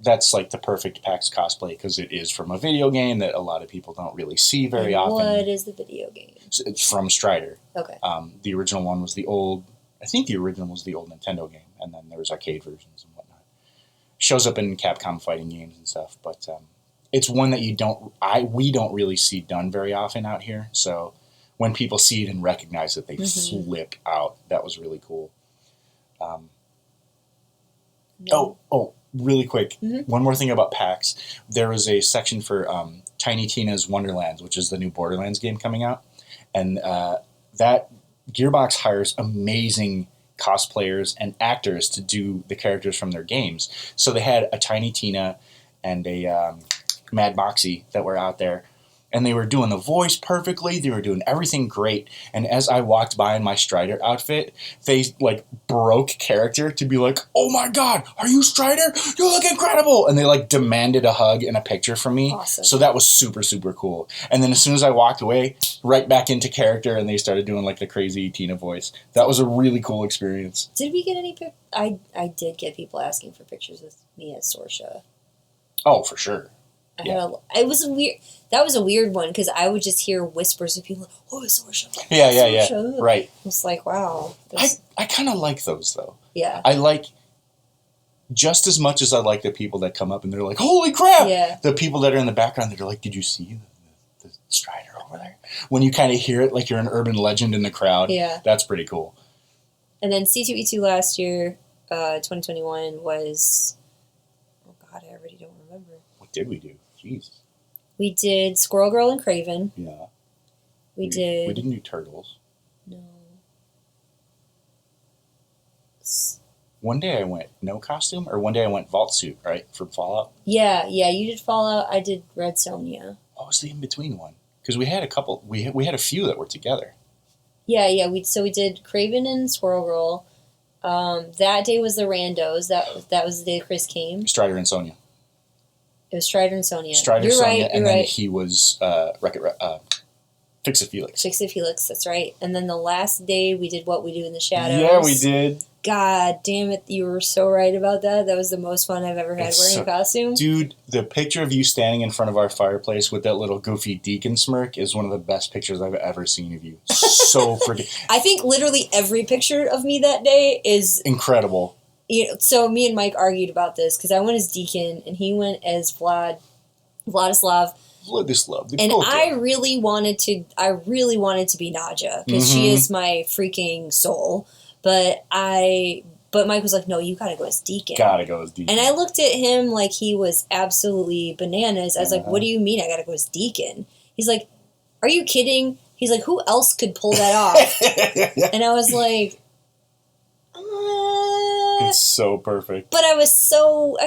that's like the perfect PAX cosplay because it is from a video game that a lot of people don't really see very often. What is the video game? It's from Strider. Okay. The original one was the old Nintendo game, and then there was arcade versions and whatnot. Shows up in Capcom fighting games and stuff, but it's one that we don't really see done very often out here. So when people see it and recognize it, they flip out. That was really cool. Really quick. One more thing about PAX. There was a section for Tiny Tina's Wonderlands, which is the new Borderlands game coming out. And that Gearbox hires amazing cosplayers and actors to do the characters from their games. So they had a Tiny Tina and a Mad Moxie that were out there. And they were doing the voice perfectly. They were doing everything great. And as I walked by in my Strider outfit, they like broke character to be like, "Oh my God, are you Strider? You look incredible!" And they like demanded a hug and a picture from me. Awesome. So that was super, super cool. And then as soon as I walked away, right back into character, and they started doing like the crazy Tina voice. That was a really cool experience. Did we get any? I did get people asking for pictures with me as Sorsha. Oh, for sure. It was weird. That was a weird one because I would just hear whispers of people like, "Oh, it's Sorsha." Yeah. Right. It's like, wow. I kind of like those though. Yeah. I like just as much as I like the people that come up and they're like, "Holy crap!" Yeah. The people that are in the background that are like, "Did you see the Strider over there?" When you kind of hear it, like you're an urban legend in the crowd. Yeah. That's pretty cool. And then C2E2 last year, 2021 was. Oh God, I already don't remember. What did we do? Jeez. We did Squirrel Girl and Craven. Yeah. We didn't do Turtles. No. One day I went no costume, or one day I went vault suit, right, for Fallout? Yeah, you did Fallout. I did Red Sonja. What was the in-between one? Because we had a couple. We had a few that were together. Yeah. We did Craven and Squirrel Girl. That day was the randos. That was the day Chris came. Strider and Sonia. It was Strider and Sonia. Strider, you're Sonia, right, and you're then right. he was Fix-It Felix. Fix-It Felix, that's right. And then the last day we did What We Do in the Shadows. Yeah, we did. God damn it, you were so right about that. That was the most fun I've ever had wearing a costume. Dude, the picture of you standing in front of our fireplace with that little goofy deacon smirk is one of the best pictures I've ever seen of you. So freaking... I think literally every picture of me that day is... incredible. You know, so me and Mike argued about this because I went as Deacon and he went as Vladislav. Vladislav, and I really wanted to be Nadja because she is my freaking soul. But Mike was like, no, you gotta go as Deacon. Gotta go as Deacon. And I looked at him like he was absolutely bananas. I was like, what do you mean I gotta go as Deacon? He's like, are you kidding? He's like, who else could pull that off? And I was like, it's so perfect. But I so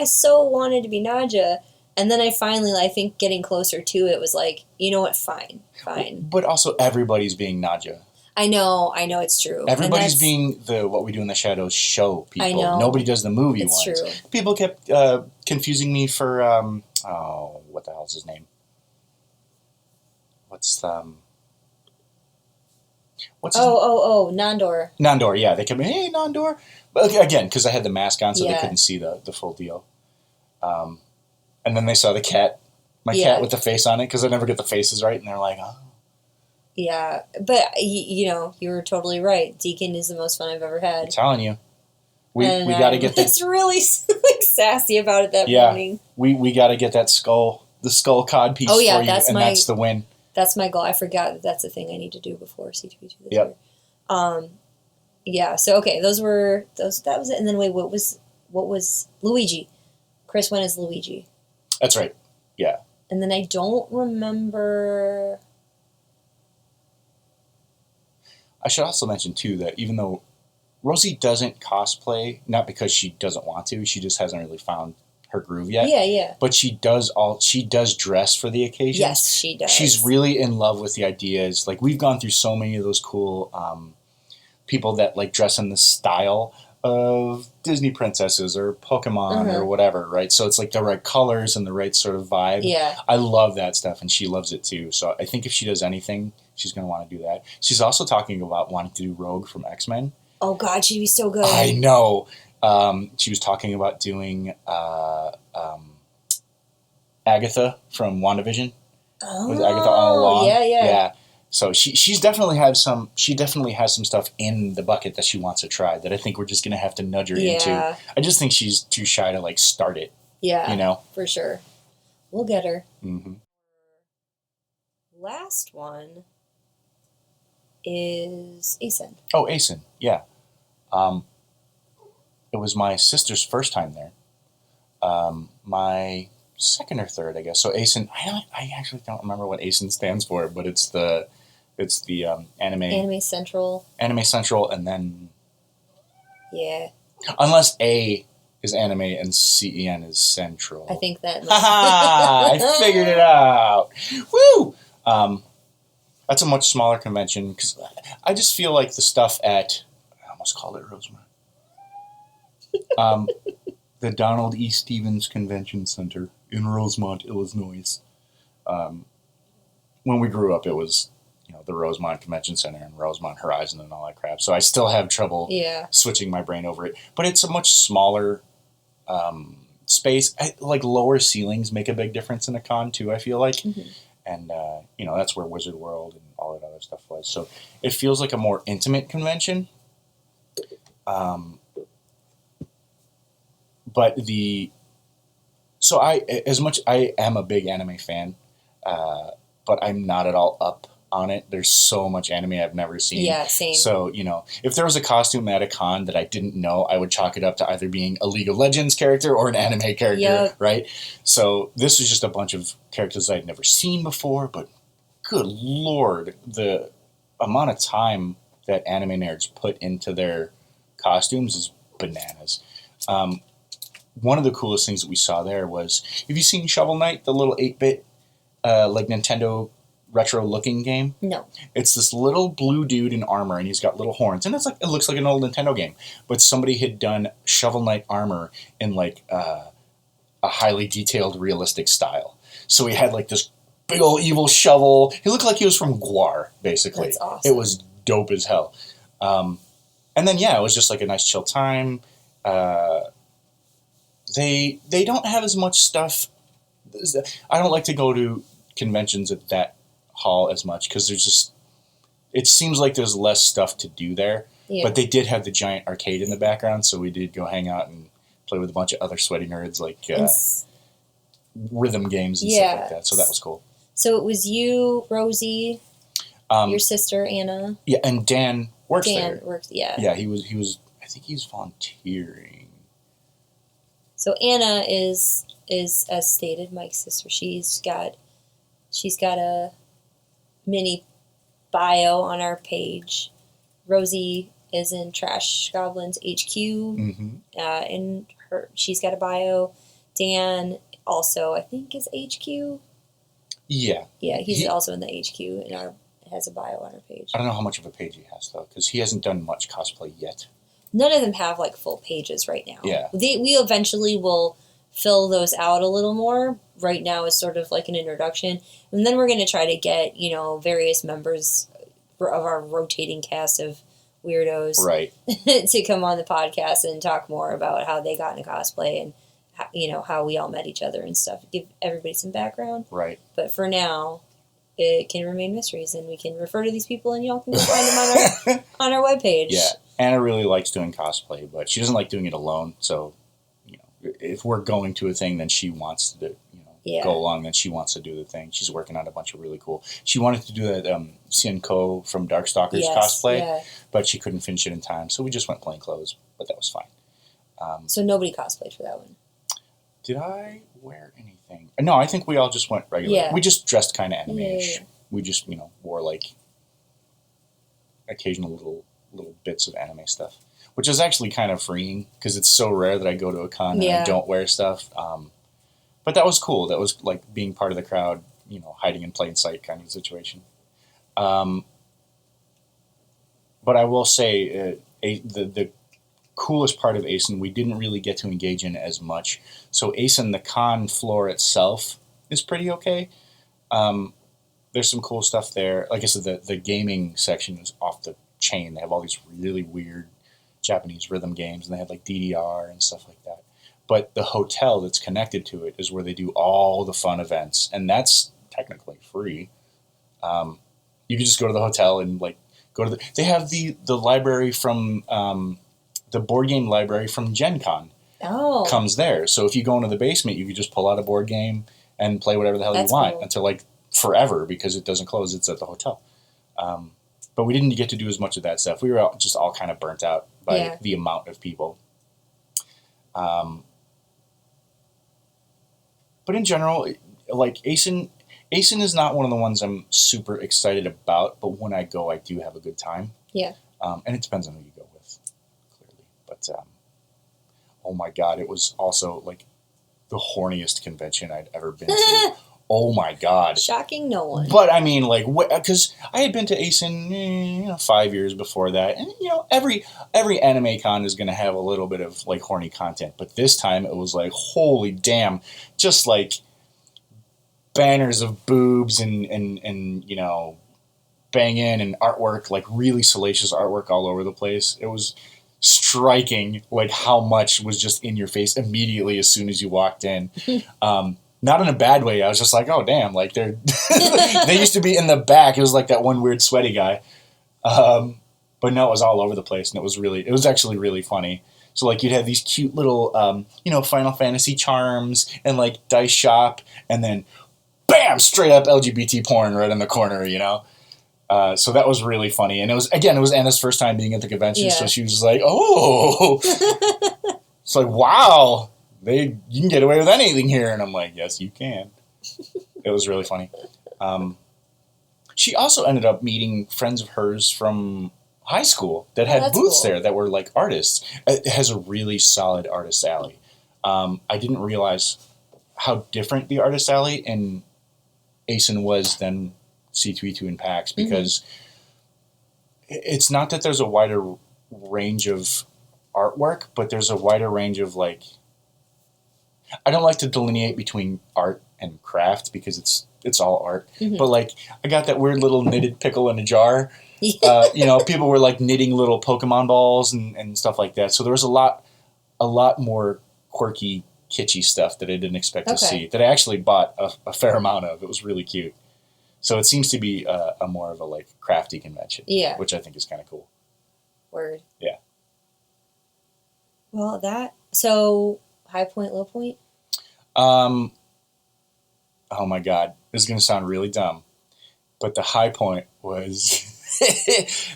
wanted to be Nadja. And then I finally, I think getting closer to it was like, you know what, fine. But also everybody's being Nadja. I know, it's true. Everybody's being the What We Do in the Shadows show people. I know. Nobody does the movie ones. It's true. People kept confusing me for, what the hell's his name? Nandor. Nandor, yeah. They kept, hey, Nandor. But again, because I had the mask on, so they couldn't see the full deal. And then they saw the cat, cat with the face on it, because I never get the faces right, and they're like, oh. Yeah, but, you were totally right. Deacon is the most fun I've ever had. I'm telling you. We got to get that. It's really sassy about it that morning. We got to get that the skull cod piece for you, that's the win. That's my goal. I forgot that's the thing I need to do before C2B2 this year. Yeah, so okay, that was it. And then wait, what was Luigi? Chris went as Luigi. That's right. Yeah. And then I don't remember. I should also mention too that even though Rosie doesn't cosplay, not because she doesn't want to, she just hasn't really found her groove yet. Yeah. But she does dress for the occasions. Yes, she does. She's really in love with the ideas. Like, we've gone through so many of those cool people that like dress in the style of Disney princesses or Pokemon or whatever, right? So it's like the right colors and the right sort of vibe. Yeah. I love that stuff, and she loves it too. So I think if she does anything, she's going to want to do that. She's also talking about wanting to do Rogue from X-Men. Oh, God, she'd be so good. I know. She was talking about doing Agatha from WandaVision. Oh, with Agatha all along. Yeah. So she definitely has some stuff in the bucket that she wants to try that I think we're just gonna have to nudge her into. I just think she's too shy to like start it. Yeah. For sure. We'll get her. Mm-hmm. Last one is ACEN. Oh, ACEN, yeah. It was my sister's first time there. My second or third, I guess. So ACEN, I actually don't remember what ACEN stands for, but it's the Anime Central, and then unless A is anime and CEN is central. I think that. I figured it out. Woo! That's a much smaller convention because I just feel like the stuff at I almost called it Rosemont. The Donald E. Stevens Convention Center in Rosemont, Illinois. When we grew up, it was the Rosemont Convention Center and Rosemont Horizon and all that crap. So I still have trouble switching my brain over it. But it's a much smaller space. Like lower ceilings make a big difference in a con too, I feel like. Mm-hmm. And, that's where Wizard World and all that other stuff was. So it feels like a more intimate convention. But I am a big anime fan, but I'm not at all up on it. There's so much anime I've never seen. Yeah, same. So, if there was a costume at a con that I didn't know, I would chalk it up to either being a League of Legends character or an anime character, right? So this is just a bunch of characters I'd never seen before, but good Lord, the amount of time that anime nerds put into their costumes is bananas. One of the coolest things that we saw there was, have you seen Shovel Knight, the little 8-bit, like Nintendo retro-looking game? No. It's this little blue dude in armor, and he's got little horns, and it looks like an old Nintendo game. But somebody had done Shovel Knight armor in like a highly detailed, realistic style. So he had like this big old evil shovel. He looked like he was from Guar, basically. That's awesome. It was dope as hell. And then it was just like a nice chill time. They don't have as much stuff. I don't like to go to conventions at that hall as much because it seems like there's less stuff to do there. Yeah. But they did have the giant arcade in the background, so we did go hang out and play with a bunch of other sweaty nerds like rhythm games and stuff like that. So that was cool. So it was you, Rosie, your sister Anna. Yeah, and Dan works there. Dan works. Yeah. Yeah, he was. I think he's volunteering. So Anna is as stated, Mike's sister. She's got a mini bio on our page. Rosie is in Trashgoblins HQ, and she's got a bio. Dan also, I think, is HQ. Yeah. Yeah, he's also in the HQ and has a bio on our page. I don't know how much of a page he has though, because he hasn't done much cosplay yet. None of them have like full pages right now. Yeah. We eventually will fill those out a little more. Right now is sort of like an introduction. And then we're going to try to get, various members of our rotating cast of weirdos right. to come on the podcast and talk more about how they got into cosplay and, how we all met each other and stuff. Give everybody some background. Right. But for now, it can remain mysteries and we can refer to these people and y'all can go find them on our webpage. Yeah. Anna really likes doing cosplay, but she doesn't like doing it alone. So, if we're going to a thing, then she wants to go along, then she wants to do the thing. She's working on a bunch of really cool. She wanted to do that Cien Ko from Darkstalkers cosplay, but she couldn't finish it in time. So we just went plain clothes, but that was fine. So nobody cosplayed for that one? Did I wear anything? No, I think we all just went regular. Yeah. We just dressed kind of anime-ish. Yeah. We just, wore like occasional little bits of anime stuff, which is actually kind of freeing because it's so rare that I go to a con and I don't wear stuff. But that was cool. That was like being part of the crowd, hiding in plain sight kind of situation. But I will say the coolest part of ACEN we didn't really get to engage in as much. So ACEN, the con floor itself, is pretty okay. There's some cool stuff there. Like I said, the gaming section is off the chain. They have all these really weird Japanese rhythm games, and they have like DDR and stuff like that. But the hotel that's connected to it is where they do all the fun events, and that's technically free. You can just go to the hotel and like go to they have the library from the board game library from Gen Con. Comes there. So if you go into the basement, you can just pull out a board game and play whatever the hell you want until like forever because it doesn't close. It's at the hotel. But we didn't get to do as much of that stuff. We were just all kind of burnt out by the amount of people. But in general, like ACEN is not one of the ones I'm super excited about, but when I go, I do have a good time. Yeah. And it depends on who you go with, clearly. But, oh my God, it was also like the horniest convention I'd ever been to. Oh my God. Shocking no one. But I mean, like, because I had been to ACEN, 5 years before that. And, every anime con is going to have a little bit of, like, horny content. But this time it was like, holy damn, just like banners of boobs and banging and artwork, like really salacious artwork all over the place. It was striking, like, how much was just in your face immediately as soon as you walked in. Not in a bad way. I was just like, oh, damn. Like, they used to be in the back. It was like that one weird sweaty guy. But no, it was all over the place. And it was actually really funny. So, like, you'd have these cute little, Final Fantasy charms and, like, Dice Shop. And then, bam, straight up LGBT porn right in the corner, So that was really funny. And it was Anna's first time being at the convention. Yeah. So she was like, oh. It's like, wow. You can get away with anything here. And I'm like, yes, you can. It was really funny. She also ended up meeting friends of hers from high school that had booths there that were like artists. It has a really solid artist alley. I didn't realize how different the artist alley in ACEN was than C32 and PAX because it's not that there's a wider range of artwork, but there's a wider range of like, I don't like to delineate between art and craft because it's all art. But like, I got that weird little knitted pickle in a jar. You know, people were like knitting little Pokemon balls and stuff like that. So there was a lot more quirky, kitschy stuff that I didn't expect to see that I actually bought a fair amount of. It was really cute. So it seems to be a more of a like crafty convention, which I think is kind of cool. Word. Yeah. Well, so high point, low point? Oh my God, this is going to sound really dumb, but the high point was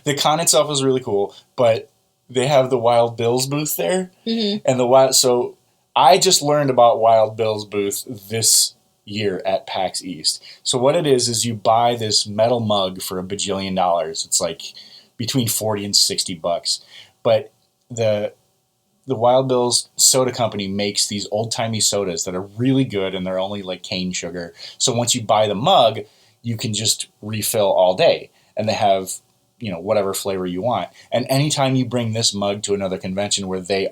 the con itself was really cool, but they have the Wild Bill's booth there, and so I just learned about Wild Bill's booth this year at PAX East. So what it is you buy this metal mug for $1 bajillion. It's like between $40 and $60, but the Wild Bill's soda company makes these old-timey sodas that are really good, and they're only like cane sugar. So once you buy the mug, you can just refill all day, and they have, you know, whatever flavor you want. And anytime you bring this mug to another convention where they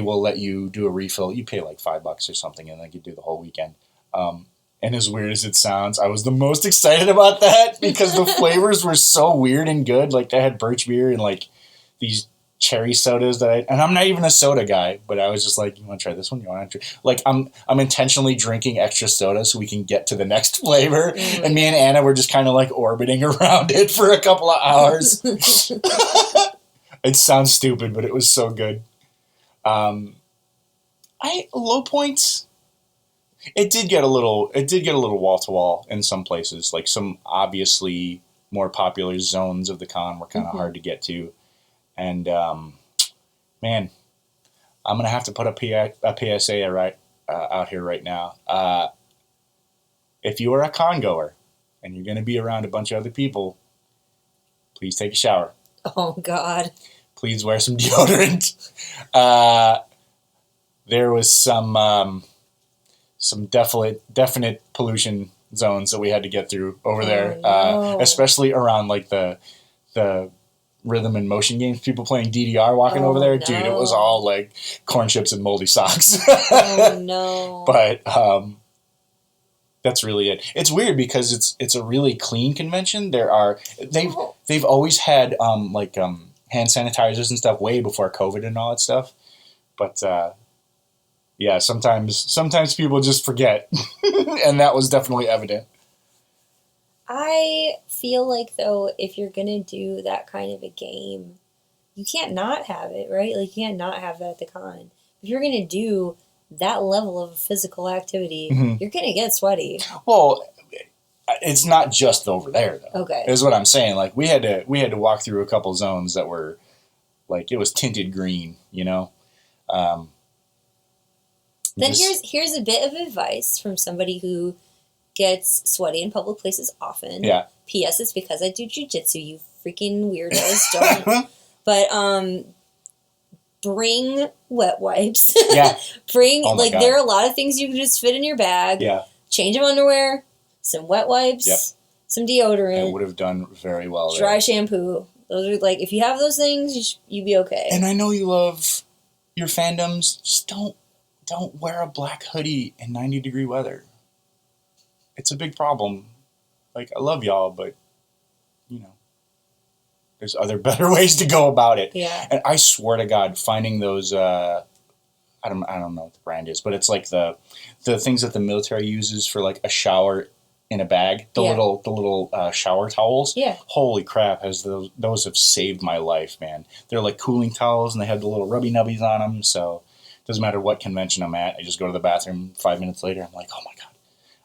will let you do a refill. You pay like $5 or something, and then you do the whole weekend. And as weird as it sounds, I was the most excited about that because the flavors were so weird and good. Like they had birch beer and like these cherry sodas and I'm not even a soda guy, but I was just like, you want to try this one? You want to try? Like I'm intentionally drinking extra soda so we can get to the next flavor. And me and Anna were just kind of like orbiting around it for a couple of hours. It sounds stupid, but it was so good. Low points. It did get a little wall to wall in some places. Like some obviously more popular zones of the con were kind of hard to get to. And, man, I'm going to have to put a PSA out here right now. If you are a con goer and you're going to be around a bunch of other people, please take a shower. Oh, God. Please wear some deodorant. There was some definite pollution zones that we had to get through over there, especially around like the rhythm and motion games, people playing DDR walking over there. No. Dude, it was all like corn chips and moldy socks. Oh no. But that's really it. It's weird because it's a really clean convention. They've always had hand sanitizers and stuff way before COVID and all that stuff. But yeah, sometimes people just forget. And that was definitely evident. I feel like, though, if you're going to do that kind of a game, you can't not have it, right? Like, you can't not have that at the con. If you're going to do that level of physical activity, you're going to get sweaty. Well, it's not just over there, though. Okay. Is what I'm saying. Like, we had to walk through a couple zones that were, like, it was tinted green, you know? Then here's a bit of advice from somebody who gets sweaty in public places often. Yeah. P.S. It's because I do jujitsu, you freaking weirdos. Don't. But bring wet wipes. Yeah. There are a lot of things you can just fit in your bag. Yeah. Change of underwear, some wet wipes, some deodorant. It would have done very well there. Dry shampoo. Those are like, if you have those things, you'd be okay. And I know you love your fandoms. Just don't wear a black hoodie in 90-degree weather. It's a big problem. Like, I love y'all, but, you know, there's other better ways to go about it. Yeah. And I swear to God, finding those, I don't know what the brand is, but it's like the things that the military uses for like a shower in a bag, the little shower towels. Yeah. Holy crap, those have saved my life, man. They're like cooling towels, and they have the little rubby nubbies on them. So it doesn't matter what convention I'm at. I just go to the bathroom 5 minutes later. I'm like, oh my God.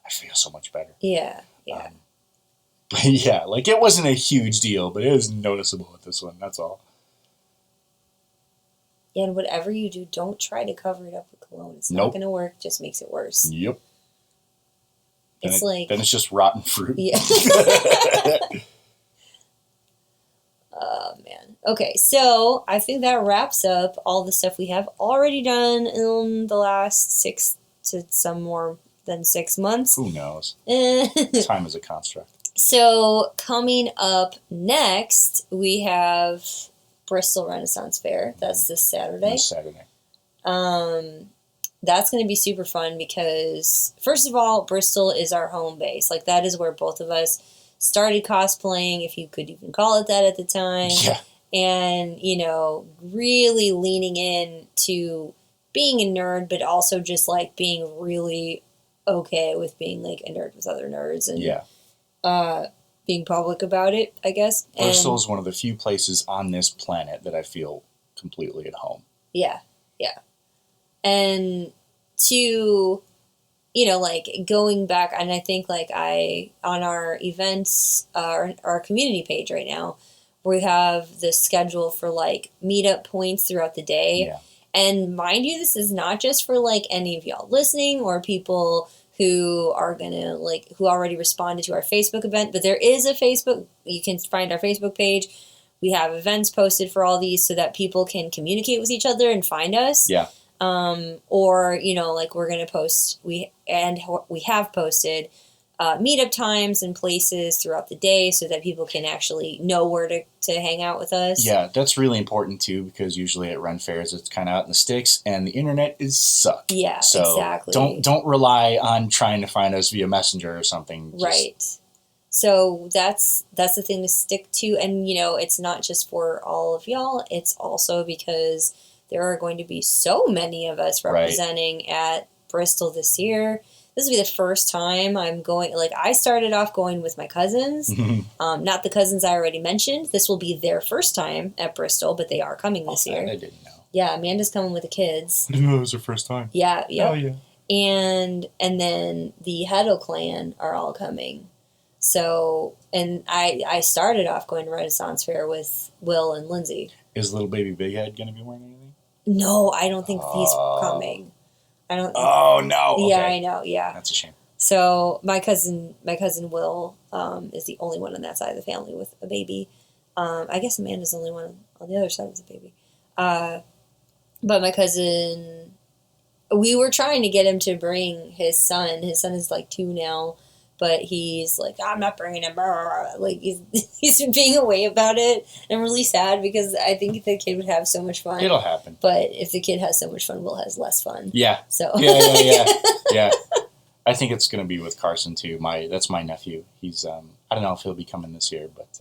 I feel so much better. Yeah, yeah. But yeah, like it wasn't a huge deal, but it was noticeable at this one. That's all. Yeah, and whatever you do, don't try to cover it up with cologne. It's not going to work. Just makes it worse. Yep. Then it's just rotten fruit. Yeah. Oh, man. Okay, so I think that wraps up all the stuff we have already done in the last 6 to some more than 6 months. Who knows? Time is a construct. So coming up next, we have Bristol Renaissance Fair. That's this Saturday. This Saturday. That's going to be super fun because, first of all, Bristol is our home base. Like, that is where both of us started cosplaying, if you could even call it that at the time. Yeah. And, you know, really leaning in to being a nerd, but also just, like, being really okay with being, like, a nerd with other nerds. And, being public about it, I guess. Bristol is one of the few places on this planet that I feel completely at home. Yeah, yeah. And to, you know, like, going back, and I think, like, on our events, our community page right now, we have the schedule for, like, meetup points throughout the day. Yeah. And mind you, this is not just for, like, any of y'all listening or people who are gonna, like, who already responded to our Facebook event, but there is a Facebook, you can find our Facebook page. We have events posted for all these so that people can communicate with each other and find us. Yeah. Or, you know, like, we're gonna post, we have posted meetup times and places throughout the day so that people can actually know where to hang out with us. Yeah, that's really important too, because usually at Ren Fairs it's kind of out in the sticks and the internet is suck. Yeah, so exactly. Don't rely on trying to find us via Messenger or something. Right. So that's the thing to stick to. And, you know, it's not just for all of y'all. It's also because there are going to be so many of us representing at Bristol this year. This will be the first time I'm going, like, I started off going with my cousins, not the cousins I already mentioned. This will be their first time at Bristol, but they are coming this year. I didn't know. Yeah, Amanda's coming with the kids. I didn't know it was their first time. Yeah, yep. Oh, yeah. And then the Heddle clan are all coming. So, and I started off going to Renaissance Fair with Will and Lindsay. Is little baby Big Head going to be wearing anything? No, I don't think he's coming. I don't. Oh no! Okay. Yeah, I know. Yeah, that's a shame. So my cousin Will is the only one on that side of the family with a baby. I guess Amanda's the only one on the other side with a baby. But my cousin, we were trying to get him to bring his son. His son is like 2 now, but he's like, I'm not bringing him. Like, he's being away about it. And I'm really sad because I think the kid would have so much fun. It'll happen. But if the kid has so much fun, Will has less fun. Yeah. So. Yeah. I think it's going to be with Carson too. That's my nephew. He's I don't know if he'll be coming this year, but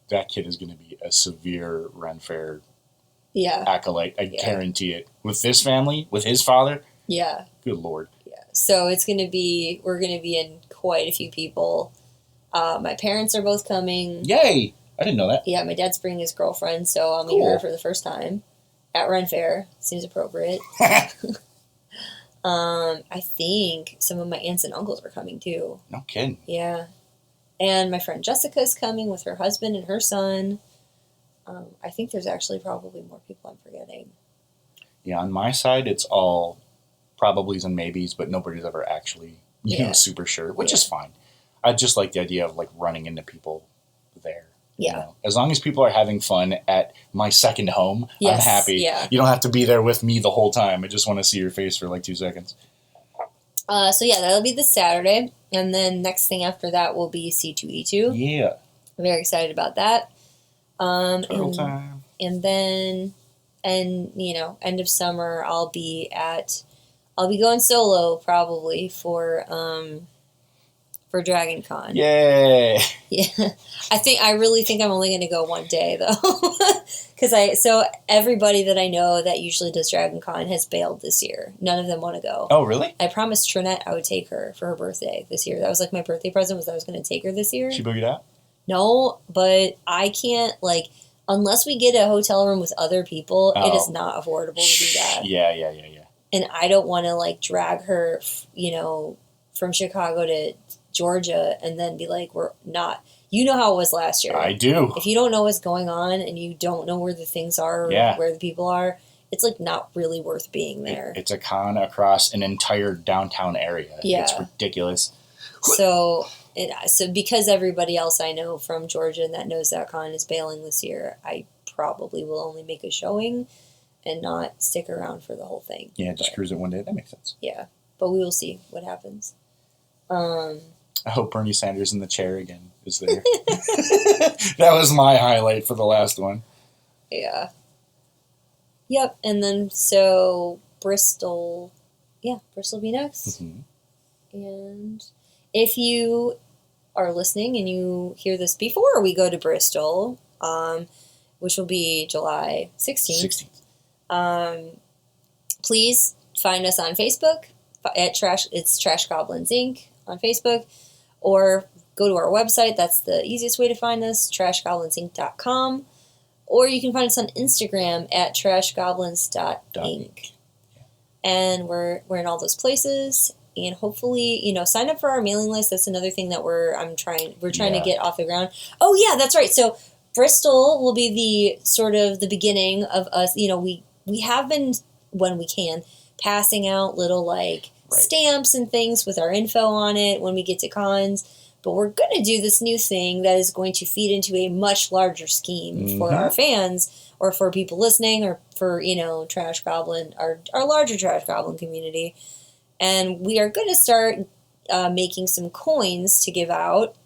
that kid is going to be a severe Ren Faire acolyte. I guarantee it. With this family, with his father. Yeah. Good Lord. Yeah. So we're going to be in quite a few people. My parents are both coming. Yay! I didn't know that. Yeah, my dad's bringing his girlfriend, so I'll meet her for the first time at Ren Faire. Seems appropriate. I think some of my aunts and uncles are coming too. No kidding. Yeah. And my friend Jessica's coming with her husband and her son. I think there's actually probably more people I'm forgetting. Yeah, on my side, it's all probablys and maybes, but nobody's ever actually, you know, super sure, which is fine. I just like the idea of, like, running into people there. Yeah. You know? As long as people are having fun at my second home, I'm happy. Yeah. You don't have to be there with me the whole time. I just want to see your face for like 2 seconds. So yeah, that'll be this Saturday. And then next thing after that will be C2E2. Yeah. I'm very excited about that. Turtle time. And then, you know, end of summer, I'll be going solo probably for Dragon Con. Yay! Yeah. I really think I'm only going to go one day though. So everybody that I know that usually does Dragon Con has bailed this year. None of them want to go. Oh, really? I promised Trinette I would take her for her birthday this year. That was like my birthday present, was I was going to take her this year. She boogied out? No, but I can't, like, unless we get a hotel room with other people, it is not affordable to do that. Yeah. And I don't want to, like, drag her, you know, from Chicago to Georgia and then be like, we're not. You know how it was last year. I do. If you don't know what's going on and you don't know where the things are or where the people are, it's, like, not really worth being there. It's a con across an entire downtown area. Yeah. It's ridiculous. So because everybody else I know from Georgia and that knows that con is bailing this year, I probably will only make a showing and not stick around for the whole thing. Yeah, just cruise it one day. That makes sense. Yeah, but we will see what happens. I hope Bernie Sanders in the chair again is there. That was my highlight for the last one. Yeah. Yep. And then so Bristol will be next. Mm-hmm. And if you are listening and you hear this before we go to Bristol, which will be July 16th. Please find us on Facebook at it's Trashgoblins Inc. on Facebook, or go to our website. That's the easiest way to find us, trashgoblinsinc.com. Or you can find us on Instagram at trashgoblins.inc. Yeah. And we're in all those places. And hopefully, sign up for our mailing list. That's another thing that we're trying to get off the ground. Oh yeah, that's right. So Bristol will be the sort of the beginning of us. We have been, when we can, passing out little stamps and things with our info on it when we get to cons. But we're going to do this new thing that is going to feed into a much larger scheme for our fans, or for people listening, or for, Trash Goblin, our larger Trash Goblin community. And we are going to start making some coins to give out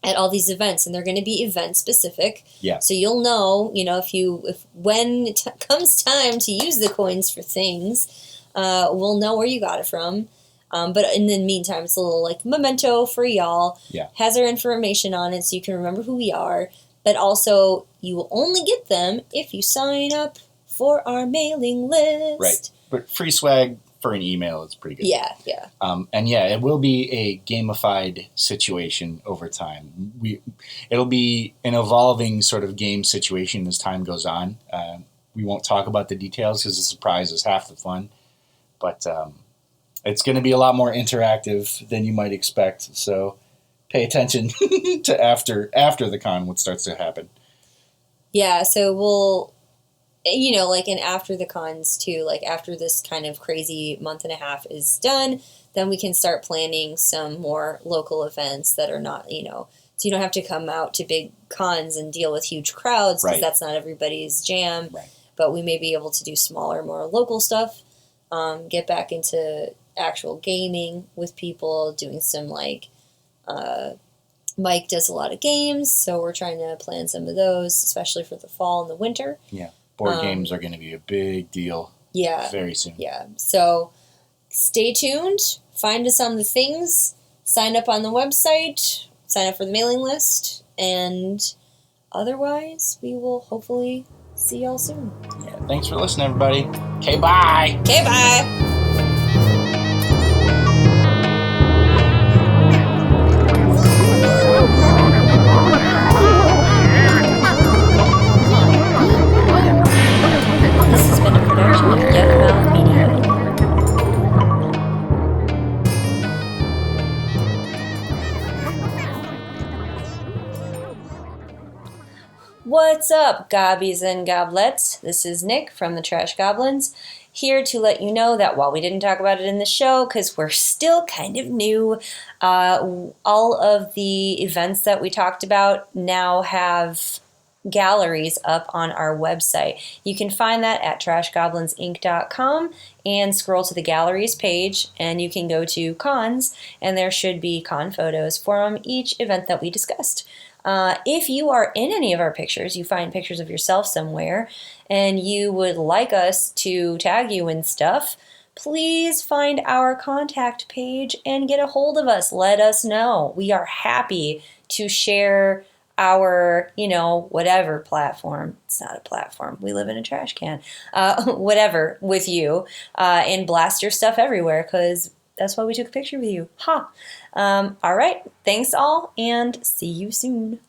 at all these events, and they're going to be event specific. Yeah. So you'll know, if when it comes time to use the coins for things, we'll know where you got it from. But in the meantime, it's a little memento for y'all. Yeah. Has our information on it so you can remember who we are. But also, you will only get them if you sign up for our mailing list. Right. But free swag for an email is pretty good. Yeah. And it will be a gamified situation over time. It'll be an evolving sort of game situation as time goes on. We won't talk about the details because the surprise is half the fun. But it's going to be a lot more interactive than you might expect. So pay attention to after the con, what starts to happen. Yeah, so we'll, and after the cons too, after this kind of crazy month and a half is done, then we can start planning some more local events that are not, so you don't have to come out to big cons and deal with huge crowds, because that's not everybody's jam. Right. But we may be able to do smaller, more local stuff, get back into actual gaming with people, doing some Mike does a lot of games, so we're trying to plan some of those, especially for the fall and the winter. Yeah, board games are going to be a big deal. Yeah, very soon. Yeah, so stay tuned. Find us on the things. Sign up on the website. Sign up for the mailing list, and otherwise, we will hopefully see y'all soon. Yeah, thanks for listening, everybody. Okay, bye. Okay, bye. This has been a production of Yuckmouth Media. What's up, gobbies and goblets? This is Nick from the Trash Goblins, here to let you know that while we didn't talk about it in the show, because we're still kind of new, all of the events that we talked about now have galleries up on our website. You can find that at trashgoblinsinc.com and scroll to the galleries page, and you can go to cons, and there should be con photos from each event that we discussed. If you are in any of our pictures, you find pictures of yourself somewhere, and you would like us to tag you in stuff, please find our contact page and get a hold of us. Let us know. We are happy to share our, whatever platform. It's not a platform. We live in a trash can. Whatever with you, and blast your stuff everywhere, because that's why we took a picture with you. All right. Thanks all, and see you soon.